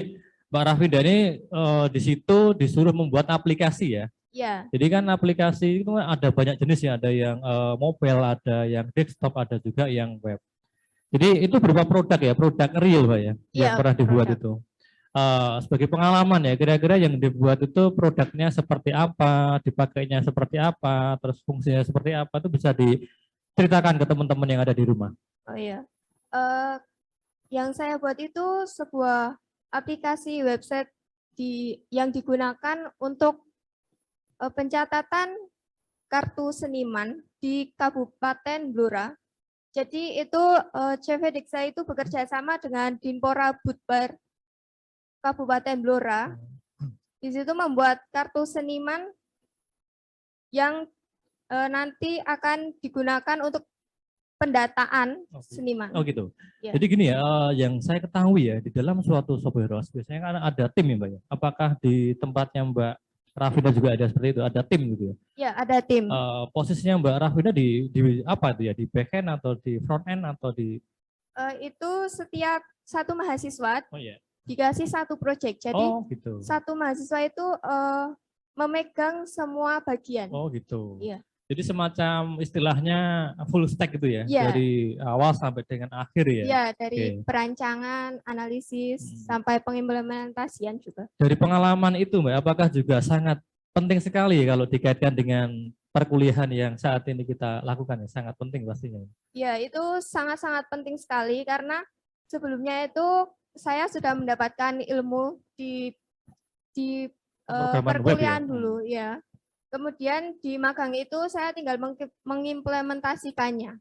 Mbak Rafinda ini di situ disuruh membuat aplikasi ya? Ya. Jadi kan aplikasi itu ada banyak jenis ya, ada yang mobile, ada yang desktop, ada juga yang web. Jadi itu berupa produk ya, produk real Pak ya, yang pernah dibuat itu. Sebagai pengalaman ya, kira-kira yang dibuat itu produknya seperti apa, dipakainya seperti apa, terus fungsinya seperti apa, itu bisa diceritakan ke teman-teman yang ada di rumah. Oh iya, yang saya buat itu sebuah aplikasi website yang digunakan untuk pencatatan kartu seniman di Kabupaten Blora. Jadi itu CV Diksa itu bekerja sama dengan Dinpora Budbar Kabupaten Blora. Di situ membuat kartu seniman yang nanti akan digunakan untuk pendataan seniman. Oh gitu. Ya. Jadi gini ya, yang saya ketahui ya, di dalam suatu software house biasanya kan ada tim ya Mbak ya. Apakah di tempatnya Mbak Rafinda juga ada seperti itu, ada tim gitu ya? Ya, ada tim. Posisinya Mbak Rafinda di apa itu ya, di back end atau di front end atau di? Itu setiap satu mahasiswa dikasih satu proyek. Jadi gitu. satu mahasiswa itu memegang semua bagian. Oh gitu. Iya. Jadi semacam istilahnya full stack gitu ya, dari awal sampai dengan akhir ya? Iya, dari perancangan, analisis, sampai pengimplementasian juga. Dari pengalaman itu Mbak, apakah juga sangat penting sekali kalau dikaitkan dengan perkuliahan yang saat ini kita lakukan ya? Sangat penting pastinya. Ya, itu sangat-sangat penting sekali karena sebelumnya itu saya sudah mendapatkan ilmu di Pemrograman web ya? perkuliahan dulu ya. Kemudian di magang itu saya tinggal mengimplementasikannya.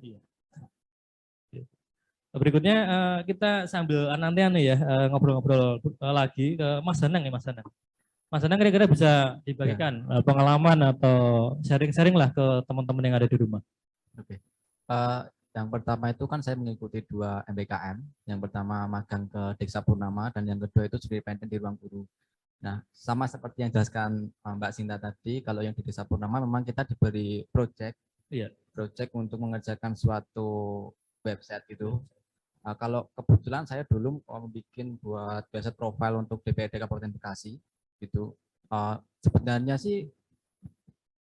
Berikutnya kita sambil nanti ngobrol-ngobrol lagi ke Mas Danang ya, Mas Danang. Mas Danang kira-kira bisa dibagikan pengalaman atau sharing-sharing lah ke teman-teman yang ada di rumah. Oke. Yang pertama itu kan saya mengikuti 2 MBKM. Yang pertama magang ke Deksa Purnama dan yang kedua itu studi independen di Ruang Guru. Nah, sama seperti yang dijelaskan Mbak Sinta tadi, kalau yang di Desa Purnama memang kita diberi project, project untuk mengerjakan suatu website gitu. Kalau kebetulan saya dulu bikin buat website profile untuk DPRD Kabupaten Bekasi gitu. Sebenarnya sih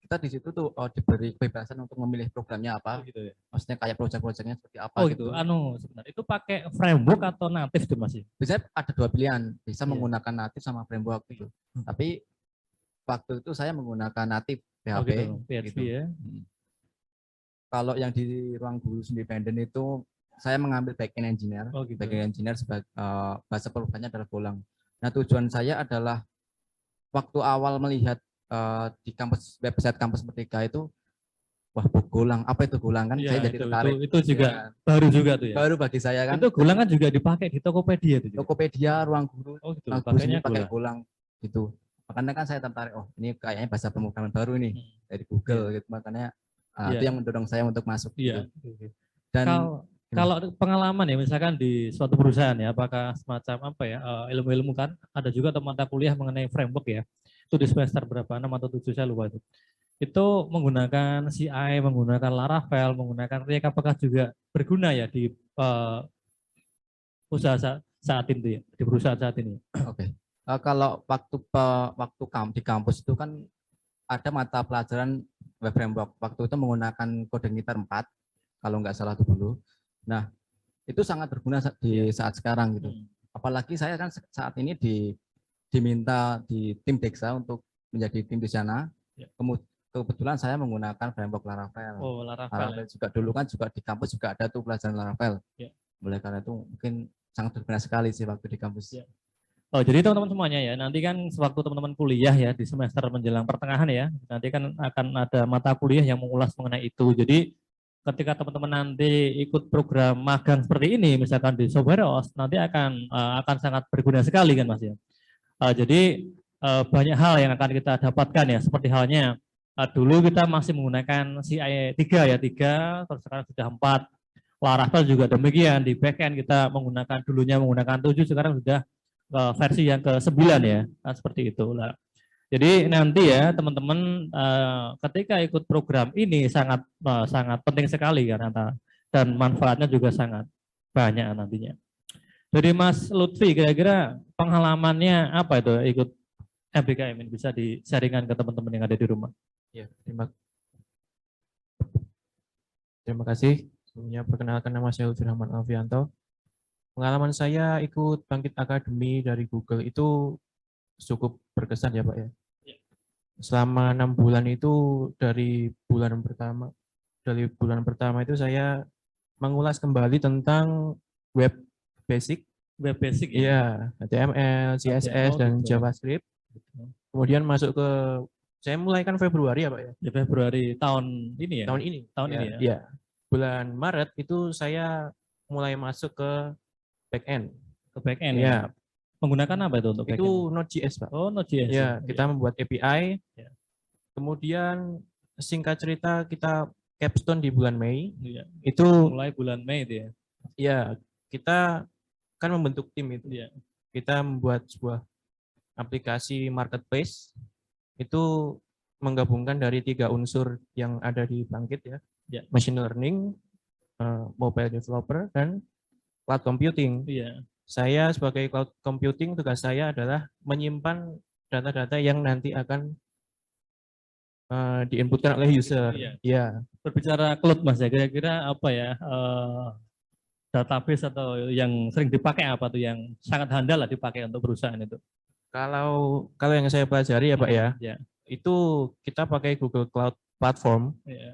kita di situ tuh diberi kebebasan untuk memilih programnya apa gitu ya. Maksudnya kayak project-projectnya seperti apa gitu. Sebenarnya itu pakai framework atau native tuh Mas? Bisa ada 2 pilihan, bisa menggunakan native sama framework gitu. Tapi waktu itu saya menggunakan native PHP gitu. Ya. Kalau yang di Ruang Guru Independen itu saya mengambil backend engineer. Backend engineer sebagai bahasa perubahannya adalah Golang. Nah, tujuan saya adalah waktu awal melihat di kampus website kampus Merdeka itu, wah Golang, apa itu Golang kan? Saya jadi tertarik. Itu juga baru juga tuh ya. Baru bagi saya kan. Itu Golang kan juga dipakai di Tokopedia itu. Tokopedia, Ruang Guru, gitu. Pakainya pakai Golang gitu. Makanya kan saya tertarik, oh ini kayaknya bahasa pemrograman baru nih dari Google gitu. Makanya itu yang mendorong saya untuk masuk. Gitu. Dan kalau pengalaman ya misalkan di suatu perusahaan ya, apakah semacam apa ya ilmu-ilmu kan ada juga mata kuliah mengenai framework ya. Itu di semester berapa, 6 atau 7 saya lupa itu. Itu menggunakan CI, menggunakan Laravel, menggunakan React, apakah juga berguna ya di usaha saat ini ya, di perusahaan saat ini? Oke. Kalau waktu di kampus itu kan ada mata pelajaran web framework. Waktu itu menggunakan kode Niter 4 kalau nggak salah dulu. Nah, itu sangat berguna di saat sekarang gitu. Apalagi saya kan saat ini diminta di tim Deksa untuk menjadi tim di sana. Kebetulan saya menggunakan framework Laravel. Laravel juga dulu kan juga di kampus juga ada tuh pelajaran Laravel. Oleh karena itu mungkin sangat berguna sekali sih waktu di kampus. Jadi teman-teman semuanya ya, nanti kan sewaktu teman-teman kuliah ya di semester menjelang pertengahan ya, nanti kan akan ada mata kuliah yang mengulas mengenai itu. Jadi ketika teman-teman nanti ikut program magang seperti ini, misalkan di Software House, nanti akan sangat berguna sekali kan Mas ya. Jadi banyak hal yang akan kita dapatkan ya, seperti halnya dulu kita masih menggunakan CI 3 ya, 3, terus sekarang sudah 4. Laravel juga demikian, di backend kita dulunya menggunakan 7, sekarang sudah versi yang ke-9 ya, seperti itu lah. Jadi nanti ya teman-teman ketika ikut program ini sangat penting sekali kan, dan manfaatnya juga sangat banyak nantinya. Jadi Mas Lutfi, kira-kira pengalamannya apa itu ikut MBKM ini, bisa di-sharingkan ke teman-teman yang ada di rumah? Ya, terima kasih. Sebelumnya perkenalkan, nama saya Lutfi Rahman Alfianto. Pengalaman saya ikut Bangkit Academy dari Google itu cukup berkesan ya Pak ya. Selama 6 bulan itu dari bulan pertama itu saya mengulas kembali tentang web basic ya, HTML, CSS dan JavaScript. Kemudian masuk ke, saya mulai kan Februari ya Pak ya. Di Februari tahun ini ya. Tahun ini ya. Ya. Bulan Maret itu saya mulai masuk ke backend. Ya. Menggunakan apa itu untuk backend? Itu Node.js Pak. Oh, Node.js. Ya, kita membuat API. Ya. Kemudian singkat cerita kita capstone di bulan Mei. Ya. Itu mulai bulan Mei itu ya. Ya, kita kan membentuk tim itu. Ya. Kita membuat sebuah aplikasi marketplace. Itu menggabungkan dari 3 unsur yang ada di Bangkit ya. Ya. Machine learning, mobile developer, dan cloud computing. Ya. Saya sebagai cloud computing, tugas saya adalah menyimpan data-data yang nanti akan diinputkan oleh user. Ya. Berbicara cloud Mas ya, kira-kira apa ya database atau yang sering dipakai apa tuh yang sangat handal lah dipakai untuk perusahaan itu? Kalau yang saya pelajari ya Pak ya, itu kita pakai Google Cloud Platform.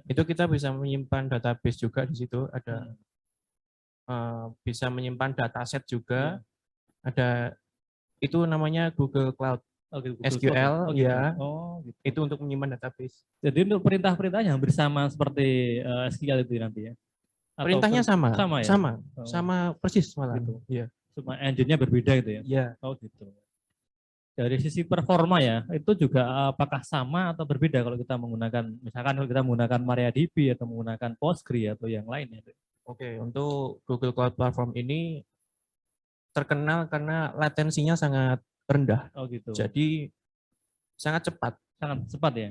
Itu kita bisa menyimpan database juga di situ, ada bisa menyimpan dataset juga. Ada itu namanya Google Cloud Oh, gitu, Google SQL, Cloud. Oh, gitu. ya. Oh, gitu. Itu untuk menyimpan database. Jadi untuk perintah-perintahnya hampir sama seperti SQL itu nanti ya? Atau Perintahnya sama, sama ya? sama persis malah. Gitu. Iya. Cuma engine-nya berbeda gitu ya? Iya. Oh gitu. Dari sisi performa ya, itu juga apakah sama atau berbeda kalau kita menggunakan, misalkan kalau kita menggunakan MariaDB atau menggunakan Postgre atau yang lainnya? Oke, untuk Google Cloud Platform ini terkenal karena latensinya sangat rendah. Oh gitu. Jadi sangat cepat. Sangat cepat ya.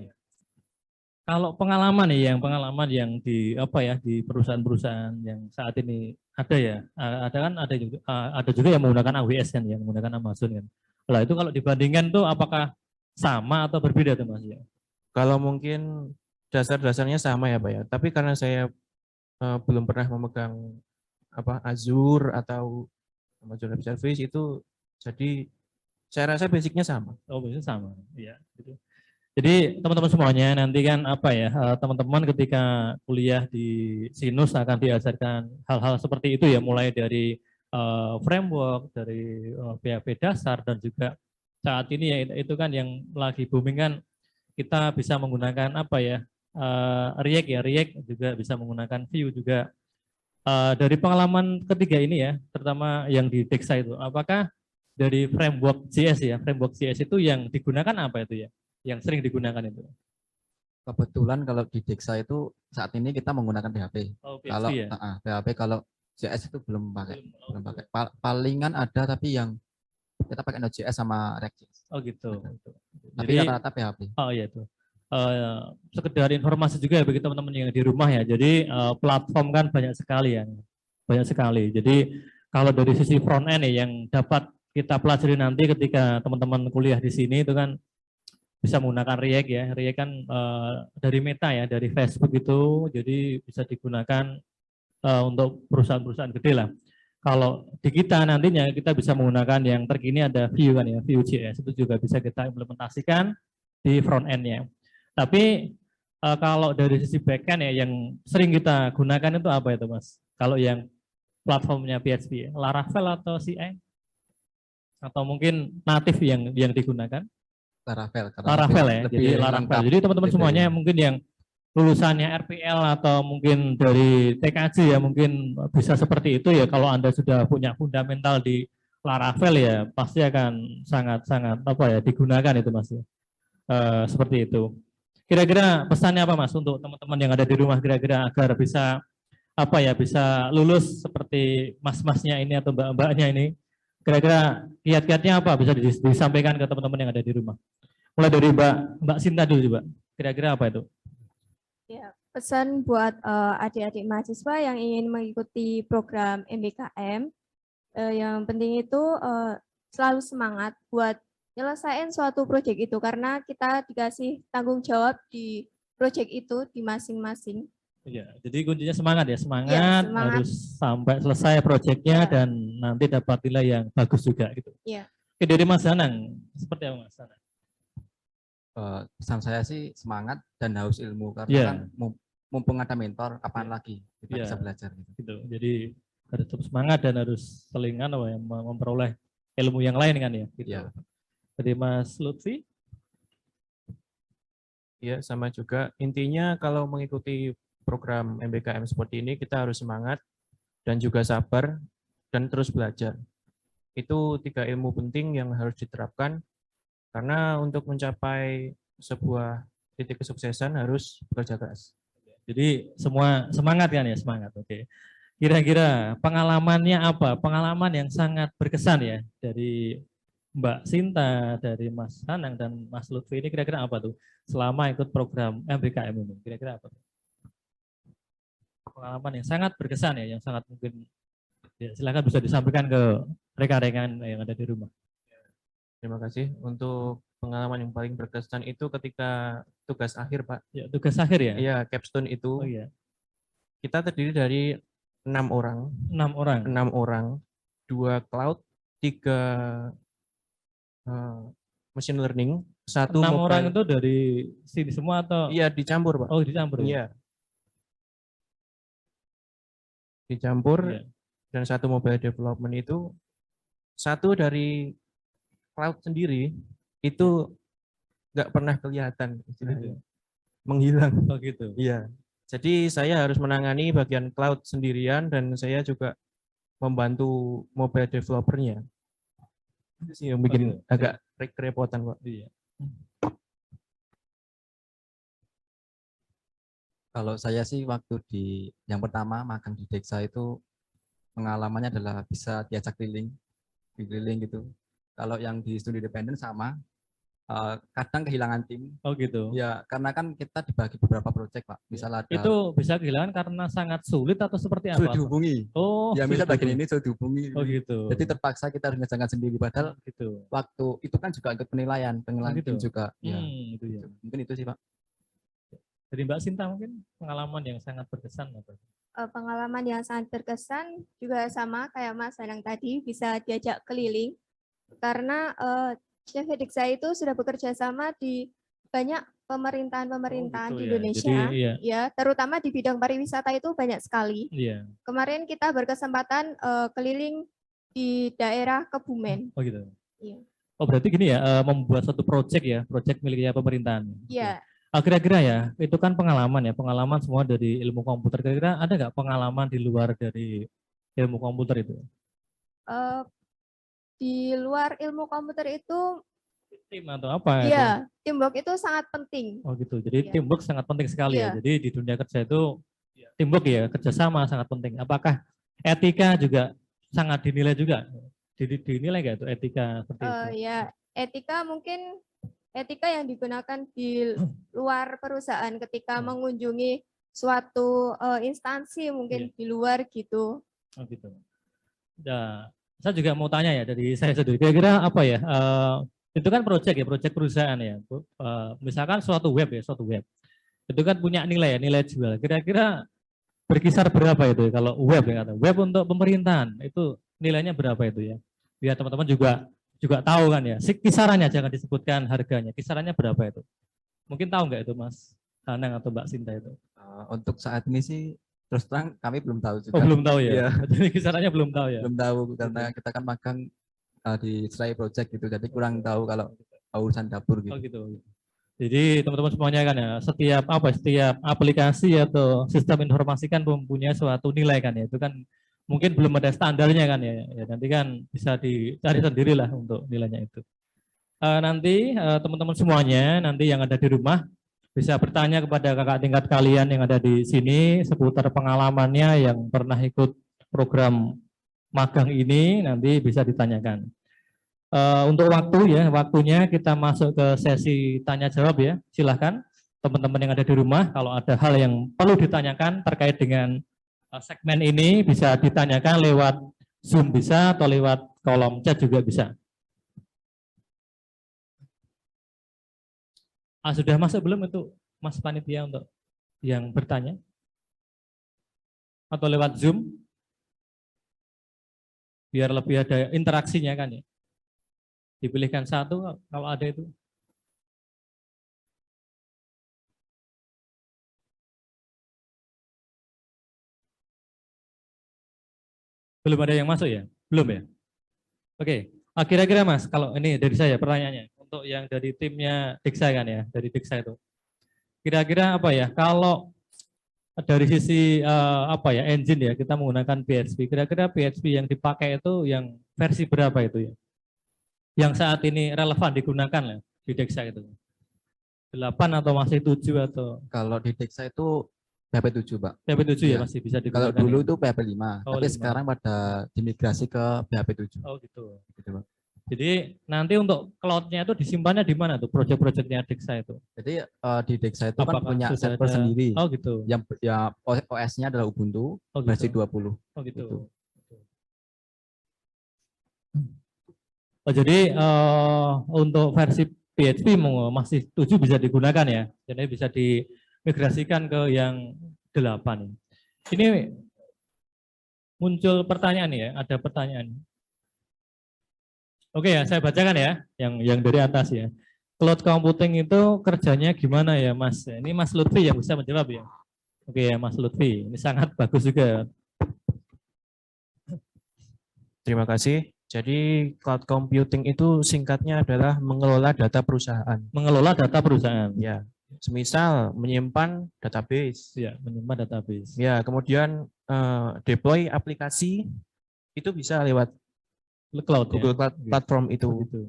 Kalau pengalaman yang di apa ya di perusahaan-perusahaan yang saat ini ada ya, ada juga yang menggunakan AWS kan, yang menggunakan Amazon kan. Lah itu kalau dibandingkan tuh apakah sama atau berbeda tuh Mas ya? Kalau mungkin dasar-dasarnya sama ya Pak ya. Tapi karena saya belum pernah memegang Azure atau Amazon Web Service itu, jadi saya rasa basicnya sama. Oh, basicnya sama. Iya. Gitu. Jadi teman-teman semuanya nanti kan teman-teman ketika kuliah di Sinus akan diajarkan hal-hal seperti itu ya, mulai dari framework, dari PHP dasar, dan juga saat ini ya itu kan yang lagi booming kan, kita bisa menggunakan React ya, React juga bisa menggunakan Vue juga. Dari pengalaman ketiga ini ya, terutama yang di Dexa itu, apakah dari framework JS itu yang digunakan apa itu ya? Yang sering digunakan itu? Kebetulan kalau di Dexa itu saat ini kita menggunakan PHP. Oh, PHP kalau ya? PHP, kalau JS itu belum pakai. Palingan ada tapi yang kita pakai Node.js sama React.js. Oh gitu. Tapi rata-rata PHP. Oh iya itu. Sekedar informasi juga ya bagi teman-teman yang di rumah ya. Jadi platform kan banyak sekali ya. Banyak sekali. Jadi kalau dari sisi front end ya yang dapat kita pelajari nanti ketika teman-teman kuliah di sini itu kan bisa menggunakan React ya. React kan dari Meta ya, dari Facebook itu, jadi bisa digunakan untuk perusahaan-perusahaan gede lah. Kalau di kita nantinya kita bisa menggunakan yang terkini ada Vue kan ya, Vue.js itu juga bisa kita implementasikan di front end-nya. Tapi kalau dari sisi back-end ya yang sering kita gunakan itu apa itu Mas? Kalau yang platformnya PHP ya, Laravel atau CI? Atau mungkin native yang digunakan? Laravel ya, jadi Laravel. Jadi teman-teman semuanya mungkin yang lulusannya RPL atau mungkin dari TKJ ya mungkin bisa seperti itu ya. Kalau Anda sudah punya fundamental di Laravel ya pasti akan sangat-sangat digunakan itu Mas ya. Seperti itu. Kira-kira pesannya apa Mas untuk teman-teman yang ada di rumah kira-kira agar bisa bisa lulus seperti mas-masnya ini atau mbak-mbaknya ini? Kira-kira kiat-kiatnya apa bisa disampaikan ke teman-teman yang ada di rumah? Mulai dari Mbak Sinta dulu coba. Kira-kira apa itu? Ya, pesan buat adik-adik mahasiswa yang ingin mengikuti program MBKM, yang penting itu selalu semangat buat nyelesain suatu proyek itu karena kita dikasih tanggung jawab di proyek itu di masing-masing. Iya, jadi kuncinya semangat ya, semangat semangat. harus sampai selesai proyeknya dan nanti dapat nilai yang bagus juga gitu. Iya. Oke, dari Mas Danang, seperti apa Mas Danang? Pesan saya sih semangat dan haus ilmu karena kan mumpung ada mentor kapan lagi kita bisa belajar gitu. Jadi harus tetap semangat dan harus selingan memperoleh ilmu yang lain kan ya gitu. Iya. Dari Mas Lutfi? Ya, sama juga. Intinya kalau mengikuti program MBKM seperti ini kita harus semangat dan juga sabar dan terus belajar. Itu 3 ilmu penting yang harus diterapkan karena untuk mencapai sebuah titik kesuksesan harus bekerja keras. Jadi semua semangat kan ya, semangat. Oke. Kira-kira pengalamannya apa? Pengalaman yang sangat berkesan ya dari Mbak Sinta, dari Mas Danang dan Mas Lutfi ini kira-kira apa tuh selama ikut program MBKM ini? Kira-kira apa tuh? Pengalaman yang sangat berkesan ya, yang sangat mungkin ya, silakan bisa disampaikan ke rekan-rekan yang ada di rumah. Terima kasih. Untuk pengalaman yang paling berkesan itu ketika tugas akhir, Pak. Ya, tugas akhir ya? Iya, capstone itu. Oh iya. Kita terdiri dari 6 orang. 6 orang. 6 orang. 2 cloud, 3 machine learning, 1 6 orang itu dari sini semua atau? Iya, dicampur, Pak. Oh, dicampur. Iya. Dicampur. Iya. Dan 1 mobile development itu Satu dari cloud sendiri itu nggak pernah kelihatan, istilahnya. Menghilang. Oh gitu. Iya. Jadi saya harus menangani bagian cloud sendirian dan saya juga membantu mobile developernya. Itu sih yang bikin agak kerepotan, Pak. Iya. Kalau saya sih waktu yang pertama magang di Dexa itu pengalamannya adalah bisa diajak keliling gitu. Kalau yang di studi independen sama, kadang kehilangan tim. Oh gitu. Ya, karena kan kita dibagi beberapa proyek, Pak. Misalnya ada Itu bisa kehilangan karena sangat sulit atau seperti apa? sulit dihubungi. Oh. Ya, misal sulit bagian ini sulit dihubungi. Oh gitu. Jadi terpaksa kita harus ngerjakan sendiri. Padahal gitu. waktu itu kan juga ikut penilaian gitu. tim juga. Ya, itu ya. mungkin itu sih, Pak. Jadi Mbak Sinta mungkin pengalaman yang sangat berkesan apa? Pengalaman yang sangat berkesan juga sama kayak Mas Danang tadi, bisa diajak keliling karena CV Dexa itu sudah bekerja sama di banyak pemerintahan-pemerintahan di Indonesia. Jadi, ya, terutama di bidang pariwisata itu banyak sekali. Iya. Kemarin kita berkesempatan keliling di daerah Kebumen. Oh gitu. Iya. Oh berarti gini ya, membuat satu proyek ya, proyek miliknya pemerintahan. Iya. Kira-kira ya, itu kan pengalaman ya, pengalaman semua dari ilmu komputer. Kira-kira ada nggak pengalaman di luar dari ilmu komputer itu? Di luar ilmu komputer itu tim atau apa? Iya, teamwork itu sangat penting. Oh gitu, jadi Iya. teamwork sangat penting sekali Iya. ya. Jadi di dunia kerja itu teamwork ya, kerjasama sangat penting. Apakah etika juga sangat dinilai juga? Dinilai nggak itu etika seperti itu? Ya, etika mungkin etika yang digunakan di luar perusahaan ketika mengunjungi suatu instansi mungkin di luar gitu. Oh gitu. Nah, saya juga mau tanya ya dari saya sendiri. Kira-kira apa ya? Itu kan proyek ya, proyek perusahaan ya. Misalkan suatu web ya, suatu web. Itu kan punya nilai ya, nilai jual. Kira-kira berkisar berapa itu ya, kalau web ya kata. Web untuk pemerintahan itu nilainya berapa itu ya? Biar teman-teman juga tahu kan ya. Kisarannya jangan disebutkan harganya. Kisarannya berapa itu? Mungkin tahu nggak itu Mas Danang atau Mbak Sinta itu? Untuk saat ini sih terus terang kami belum tahu juga. Oh belum tahu ya? Iya. Jadi kisarannya belum tahu ya? Belum tahu karena kita kan magang di Serai Project gitu, jadi kurang tahu kalau urusan dapur gitu. Oh gitu. Jadi teman-teman semuanya kan ya, setiap aplikasi atau sistem informasi kan mempunyai suatu nilai kan ya. Itu kan mungkin belum ada standarnya kan ya. Nanti kan bisa dicari sendirilah untuk nilainya itu. Nanti teman-teman semuanya nanti yang ada di rumah bisa bertanya kepada kakak tingkat kalian yang ada di sini seputar pengalamannya yang pernah ikut program magang ini, nanti bisa ditanyakan. Untuk waktunya kita masuk ke sesi tanya jawab ya. Silahkan teman-teman yang ada di rumah, kalau ada hal yang perlu ditanyakan terkait dengan segmen ini bisa ditanyakan lewat Zoom bisa atau lewat kolom chat juga bisa. Sudah masuk belum itu Mas Panitia untuk yang bertanya? Atau lewat Zoom? Biar lebih ada interaksinya kan ya. Dipilihkan satu kalau ada itu. Belum ada yang masuk ya? Belum ya? Oke, kira-kira Mas, kalau ini dari saya pertanyaannya, untuk yang dari timnya Dexa kan ya, dari Dexa itu. Kira-kira apa ya, kalau dari sisi engine ya, kita menggunakan PHP, kira-kira PHP yang dipakai itu yang versi berapa itu ya? Yang saat ini relevan digunakan ya, di Dexa itu? 8 atau masih 7 atau? Kalau di Dexa itu PHP 7, Pak. PHP 7 ya masih bisa digunakan. Kalau dulu ya? itu PHP 5, tapi 5. Sekarang pada dimigrasi ke PHP 7. Oh gitu. Gitu, Pak. Jadi nanti untuk cloud-nya itu disimpannya di mana tuh proyek-proyeknya Dexa itu? Jadi di Dexa itu kan punya server ada, sendiri. Oh gitu. Yang ya OS-nya adalah Ubuntu versi 20. Oh gitu. Gitu. Oh, jadi untuk versi PHP masih 7 bisa digunakan ya. Jadi bisa dimigrasikan ke yang 8. Ini muncul pertanyaan ya, ada pertanyaan. Oke ya, saya bacakan ya, yang dari atas ya. Cloud computing itu kerjanya gimana ya Mas? Ini Mas Lutfi yang bisa menjawab ya. Oke ya Mas Lutfi, ini sangat bagus juga. Terima kasih. Jadi cloud computing itu singkatnya adalah mengelola data perusahaan. Mengelola data perusahaan. Ya, semisal menyimpan database. Ya, menyimpan database. Ya, kemudian deploy aplikasi itu bisa lewat Cloud, Google Cloud Platform itu. Gitu.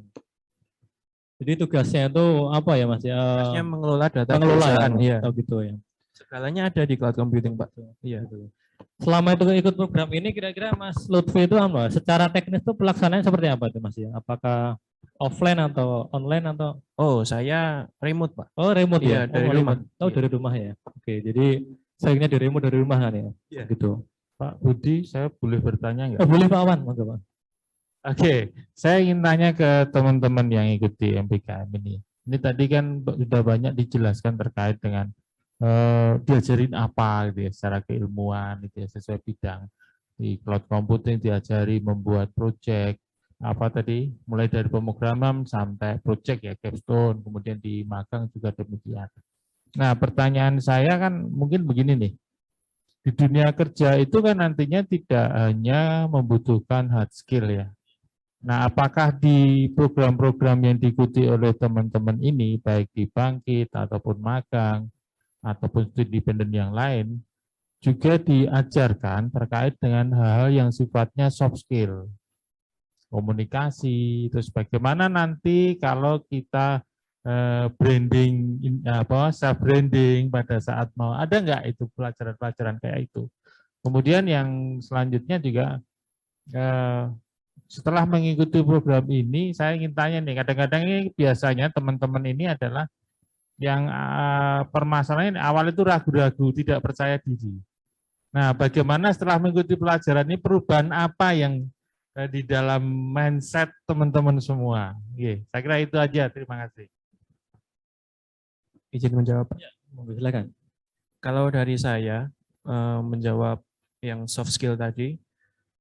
Jadi tugasnya itu apa ya Mas? Tugasnya mengelola data mengelola perusahaan. ya. Ya. Gitu ya. Segalanya ada di cloud computing, Pak. Iya. Selama itu ikut program ini, kira-kira Mas Lutfi itu apa? Secara teknis itu pelaksanaannya seperti apa itu Mas ya? Apakah offline atau online atau? Oh, saya remote, Pak. Oh, remote Iya, ya? dari rumah. Oh, dari rumah ya. Oke, jadi seringnya dari rumah kan ya? Iya. Gitu. Pak Budi, saya boleh bertanya nggak? Oh, boleh Pak Wan, monggo Pak. Oke, saya ingin tanya ke teman-teman yang ikuti MBKM ini. Ini tadi kan sudah banyak dijelaskan terkait dengan diajarin apa gitu ya, secara keilmuan gitu ya, sesuai bidang. Di cloud computing diajari membuat project, apa tadi, mulai dari pemrograman sampai project ya, capstone, kemudian di magang juga demikian. Nah, pertanyaan saya kan mungkin begini nih. Di dunia kerja itu kan nantinya tidak hanya membutuhkan hard skill ya. Nah, apakah di program-program yang diikuti oleh teman-teman ini, baik di Bangkit ataupun magang, ataupun studi independen yang lain, juga diajarkan terkait dengan hal-hal yang sifatnya soft skill, komunikasi, terus bagaimana nanti kalau kita branding, self branding pada saat mau, ada nggak itu pelajaran-pelajaran kayak itu. Kemudian yang selanjutnya juga setelah mengikuti program ini, saya ingin tanya nih, kadang-kadang ini biasanya teman-teman ini adalah yang permasalahan awal itu ragu-ragu, tidak percaya diri. Nah, bagaimana setelah mengikuti pelajaran ini, perubahan apa yang di dalam mindset teman-teman semua? Saya kira itu aja, terima kasih. Izin menjawab, Pak. Ya, silakan. Kalau dari saya menjawab yang soft skill tadi,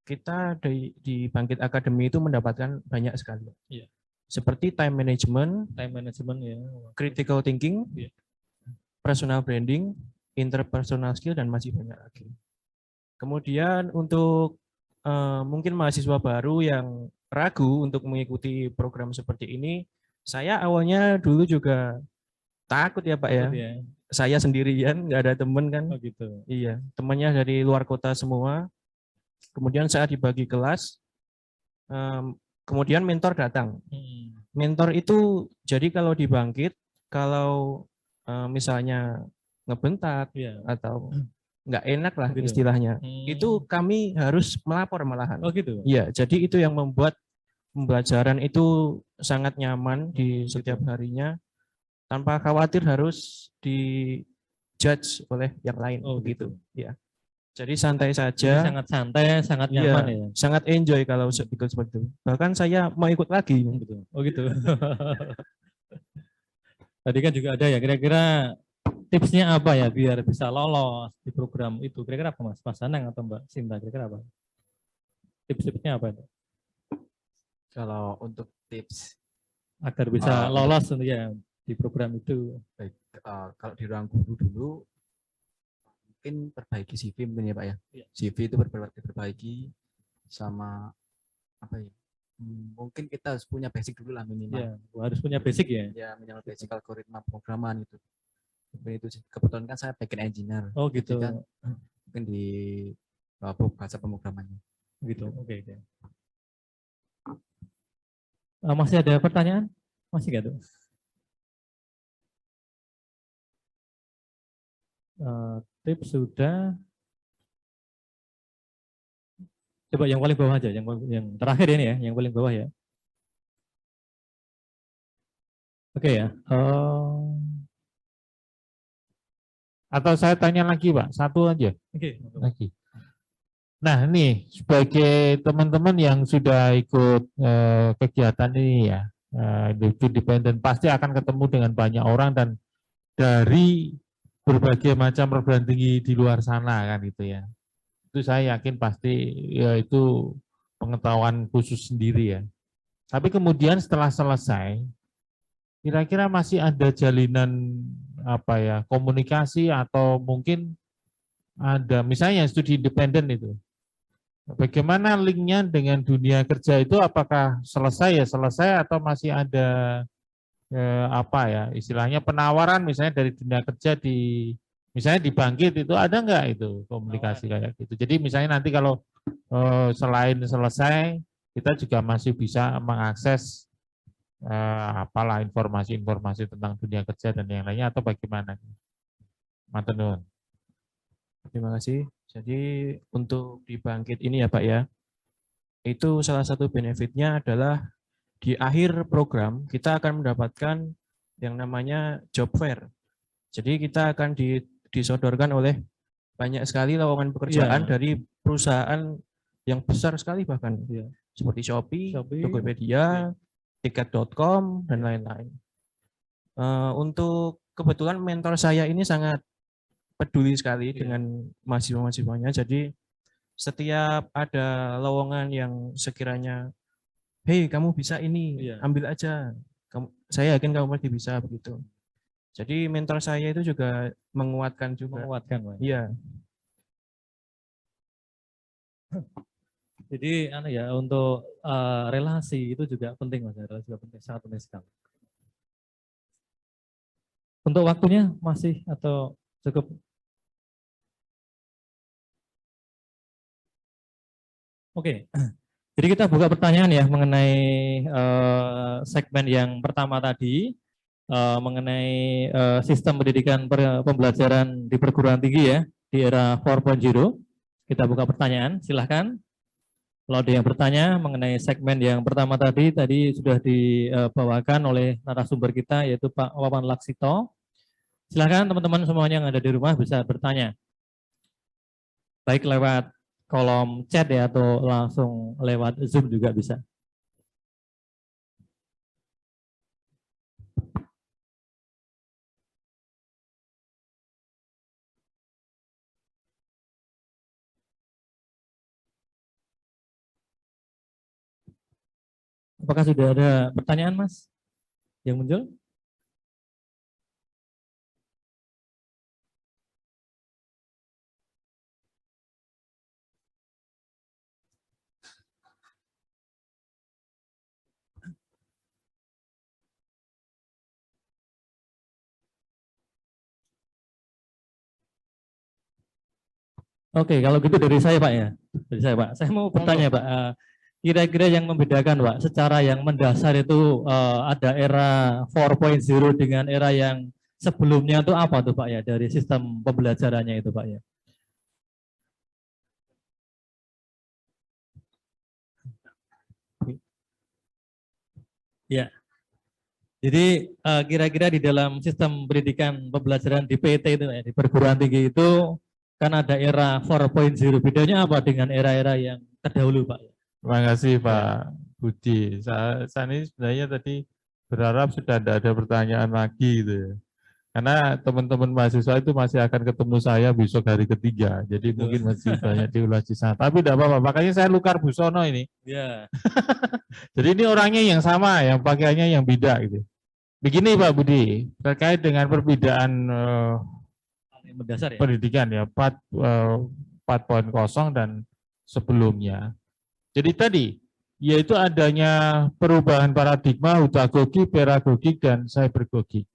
kita di Bangkit Academy itu mendapatkan banyak sekali. Iya. Seperti time management ya, critical thinking, iya, personal branding, interpersonal skill, dan masih banyak lagi. Kemudian untuk mungkin mahasiswa baru yang ragu untuk mengikuti program seperti ini, saya awalnya dulu juga takut ya Pak ya. Saya sendirian, nggak ada teman kan. Oh gitu. Iya, temannya dari luar kota semua. Kemudian saya dibagi kelas, kemudian mentor datang. Mentor itu jadi kalau di Bangkit, kalau misalnya ngebentak atau nggak enak lah gitu. Istilahnya, itu kami harus melapor malahan. Oh gitu. Iya, jadi itu yang membuat pembelajaran itu sangat nyaman di setiap harinya, tanpa khawatir harus dijudge oleh yang lain. Oh begitu. Ya. Jadi santai saja. Jadi sangat santai, sangat nyaman ya. Sangat enjoy kalau ikut seperti itu. Bahkan saya mau ikut lagi. Oh gitu. Tadi kan juga ada ya, kira-kira tipsnya apa ya biar bisa lolos di program itu? Kira-kira apa Mas? Mas Anang atau Mbak Sinta? Kira-kira apa? Tips-tipsnya apa itu? Kalau untuk tips agar bisa lolos ya di program itu. Baik, kalau di ruang guru dulu mungkin perbaiki CV mungkin ya Pak ya. CV itu perbaiki sama apa ya? Mungkin kita harus punya basic dulu lah minimal. Ya, harus punya basic ya. Ya, minimal basic algoritma programan itu. Itu kebetulan kan saya backend engineer. Oh gitu. Jadi kan mungkin di bahasa pemrogramannya. Gitu. Oke. Masih ada pertanyaan? Masih nggak tuh? Tips sudah. Coba yang paling bawah aja, yang terakhir ini ya, yang paling bawah ya. Oke ya. Atau saya tanya lagi Pak, satu aja. Oke. Lagi. Nah ini sebagai teman-teman yang sudah ikut kegiatan ini ya, independen pasti akan ketemu dengan banyak orang dan dari berbagai macam perguruan tinggi di luar sana kan gitu ya. Itu saya yakin pasti ya itu pengetahuan khusus sendiri ya. Tapi kemudian setelah selesai, kira-kira masih ada jalinan apa ya komunikasi atau mungkin ada misalnya studi independen itu Bagaimana linknya dengan dunia kerja itu? Apakah selesai ya selesai atau masih ada apa ya istilahnya penawaran misalnya dari dunia kerja di misalnya di Bangkit itu ada nggak itu komunikasi kayak gitu? Jadi misalnya nanti kalau selain selesai kita juga masih bisa mengakses apalah informasi-informasi tentang dunia kerja dan yang lainnya atau bagaimana? Matur nuwun. Terima kasih. Jadi untuk di Bangkit ini ya Pak ya, itu salah satu benefitnya adalah di akhir program kita akan mendapatkan yang namanya job fair. Jadi kita akan disodorkan oleh banyak sekali lowongan pekerjaan dari perusahaan yang besar sekali bahkan seperti Shopee, Tokopedia, tiket.com dan lain-lain. Untuk kebetulan mentor saya ini sangat peduli sekali dengan mahasiswa-mahasiswanya. Jadi setiap ada lowongan yang sekiranya, hei kamu bisa ini, ambil aja. Saya yakin kamu pasti bisa begitu. Jadi mentor saya itu juga menguatkan juga. Menguatkan, Pak. Iya. Jadi untuk relasi itu juga penting Mas, relasi juga penting, sangat penting sekali. Untuk waktunya masih atau cukup? Oke. Jadi kita buka pertanyaan ya mengenai segmen yang pertama tadi mengenai sistem pendidikan pembelajaran di perguruan tinggi ya di era 4.0. Kita buka pertanyaan, silahkan. Kalau ada yang bertanya mengenai segmen yang pertama tadi sudah dibawakan oleh narasumber kita yaitu Pak Wawan Laksito. Silahkan teman-teman semuanya yang ada di rumah bisa bertanya. Baik lewat kolom chat ya atau langsung lewat Zoom juga bisa. Apakah sudah ada pertanyaan, Mas, yang muncul? Oke, kalau gitu dari saya Pak ya. Dari saya Pak. Saya mau bertanya Pak. Kira-kira yang membedakan Pak secara yang mendasar itu ada era 4.0 dengan era yang sebelumnya itu apa tuh Pak ya dari sistem pembelajarannya itu Pak ya? Ya. Jadi kira-kira di dalam sistem pendidikan pembelajaran di PT itu ya, di perguruan tinggi itu kan ada era 4.0. Bedanya apa dengan era-era yang terdahulu Pak? Terima kasih Pak Budi. Saya ini sebenarnya tadi berharap sudah tidak ada pertanyaan lagi gitu ya. Karena teman-teman mahasiswa itu masih akan ketemu saya besok hari ketiga. Jadi mungkin masih banyak diulas di sana. Tapi tidak apa-apa. Makanya saya Lukar Busono ini. Ya. Jadi ini orangnya yang sama, yang pakaiannya yang beda gitu. Begini Pak Budi, terkait dengan perbedaan mendasar ya? Pendidikan ya 4.0 dan sebelumnya. Jadi tadi yaitu adanya perubahan paradigma hutagogik, pedagogik dan cybergogik.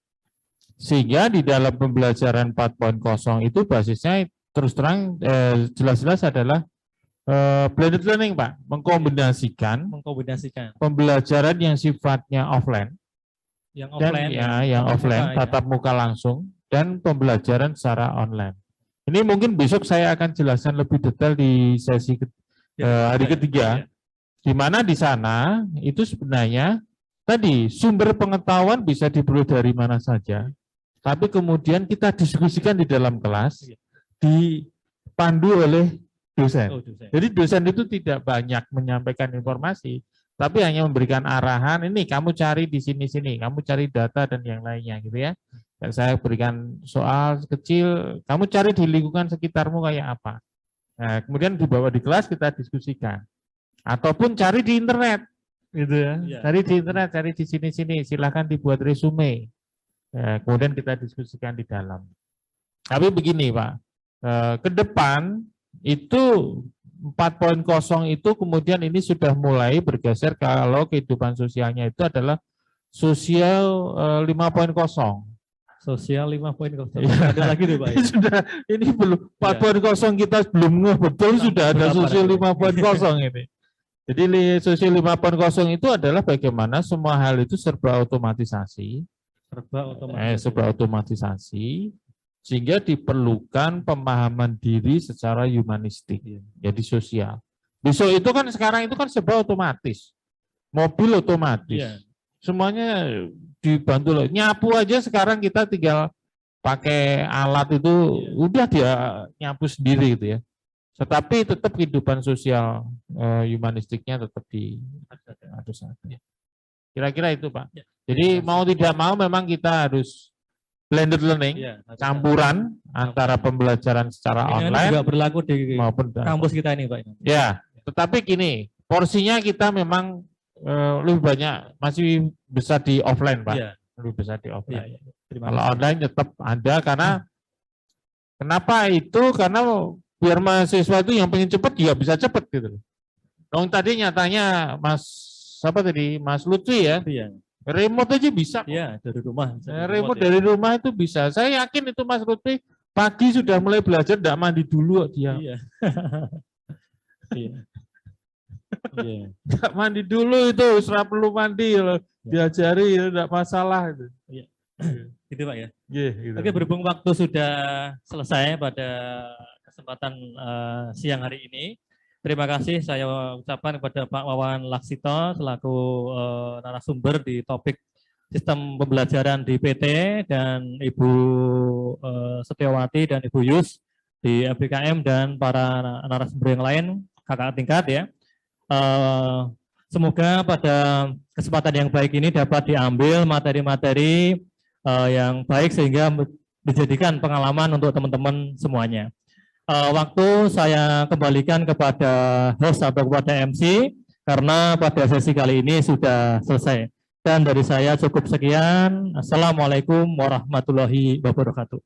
Sehingga di dalam pembelajaran 4.0 itu basisnya terus terang jelas-jelas adalah blended learning Pak, mengkombinasikan pembelajaran yang sifatnya offline yang offline dan yang offline tatap muka langsung dan pembelajaran secara online. Ini mungkin besok saya akan jelaskan lebih detail di sesi hari ketiga, di mana di sana itu sebenarnya tadi sumber pengetahuan bisa diperoleh dari mana saja, tapi kemudian kita diskusikan di dalam kelas, dipandu oleh dosen. Jadi dosen itu tidak banyak menyampaikan informasi, tapi hanya memberikan arahan, ini kamu cari di sini-sini, kamu cari data dan yang lainnya gitu ya. Dan saya berikan soal kecil, kamu cari di lingkungan sekitarmu kayak apa. Nah, kemudian dibawa di kelas kita diskusikan. Ataupun cari di internet gitu ya. Cari di internet, cari di sini-sini, silahkan dibuat resume. Kemudian kita diskusikan di dalam. Tapi begini Pak, ke depan itu 4.0 itu kemudian ini sudah mulai bergeser kalau kehidupan sosialnya itu adalah sosial 5.0. Sosial 5.0. Ya. Ada lagi tuh Pak. Ya? Sudah, ini belum 4.0 kita belum ngeh betul sudah ada sosial 5.0 ini. Jadi sosial 5.0 itu adalah bagaimana semua hal itu serba otomatisasi. Serba otomatisasi. Sehingga diperlukan pemahaman diri secara humanistik, jadi sosial. Besok itu kan sekarang itu kan serba otomatis, mobil otomatis, semuanya dibantu loh. Nyapu aja sekarang kita tinggal pakai alat itu, udah dia nyapu sendiri gitu ya. Tetapi tetap kehidupan sosial humanistiknya tetap harus ada. Kira-kira itu Pak. Jadi mau tidak mau memang kita harus blended learning, campuran antara pembelajaran secara ini online juga berlaku di maupun kampus kita ini Pak. Ya, tetapi gini, porsinya kita memang lebih banyak masih besar di offline Pak, lebih besar di offline. Kalau online tetap ada karena kenapa itu? Karena biar mahasiswa itu yang pengen cepat juga bisa cepat gitu. Dong tadi nyatanya Mas Lutfi ya. Remote aja bisa. Iya, dari rumah. Remote dari rumah itu bisa. Saya yakin itu Mas Lutfi pagi sudah mulai belajar, tidak mandi dulu dia. Iya. Iya. Tidak mandi dulu itu, sudah perlu mandi loh. Diajari tidak masalah itu. Iya. Gitu Pak ya. Iya, gitu. Oke, berhubung waktu sudah selesai pada kesempatan siang hari ini. Terima kasih saya ucapkan kepada Pak Wawan Laksito selaku narasumber di topik sistem pembelajaran di PT dan Ibu Setiawati dan Ibu Yus di MBKM dan para narasumber yang lain kakak tingkat ya. Semoga pada kesempatan yang baik ini dapat diambil materi-materi yang baik sehingga dijadikan pengalaman untuk teman-teman semuanya. Waktu saya kembalikan kepada host atau kepada MC karena pada sesi kali ini sudah selesai. Dan dari saya cukup sekian. Assalamualaikum warahmatullahi wabarakatuh.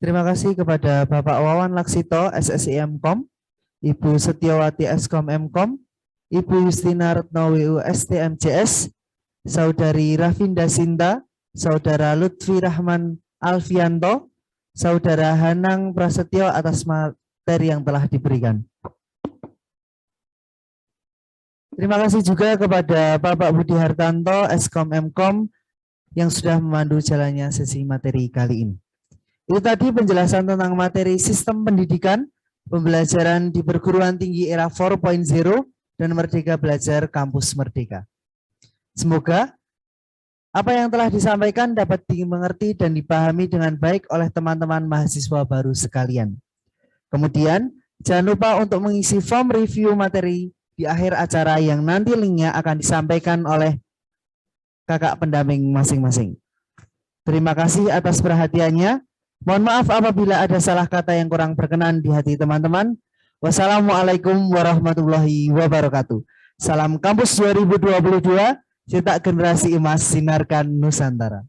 Terima kasih kepada Bapak Wawan Laksito, SSI M.Com, Ibu Setiawati Eskom M.Com, Ibu Justina Retno WU STMJS, Saudari Rafinda Sinta, Saudara Lutfi Rahman Alfianto, Saudara Hanang Prasetyo atas materi yang telah diberikan. Terima kasih juga kepada Bapak Budi Hartanto, Eskom M.Com, yang sudah memandu jalannya sesi materi kali ini. Itu tadi penjelasan tentang materi sistem pendidikan, pembelajaran di perguruan tinggi era 4.0, dan Merdeka Belajar Kampus Merdeka. Semoga apa yang telah disampaikan dapat dimengerti dan dipahami dengan baik oleh teman-teman mahasiswa baru sekalian. Kemudian, jangan lupa untuk mengisi form review materi di akhir acara yang nanti linknya akan disampaikan oleh kakak pendamping masing-masing. Terima kasih atas perhatiannya. Mohon maaf apabila ada salah kata yang kurang berkenan di hati teman-teman. Wassalamualaikum warahmatullahi wabarakatuh. Salam Kampus 2022, cetak generasi emas, sinarkan Nusantara.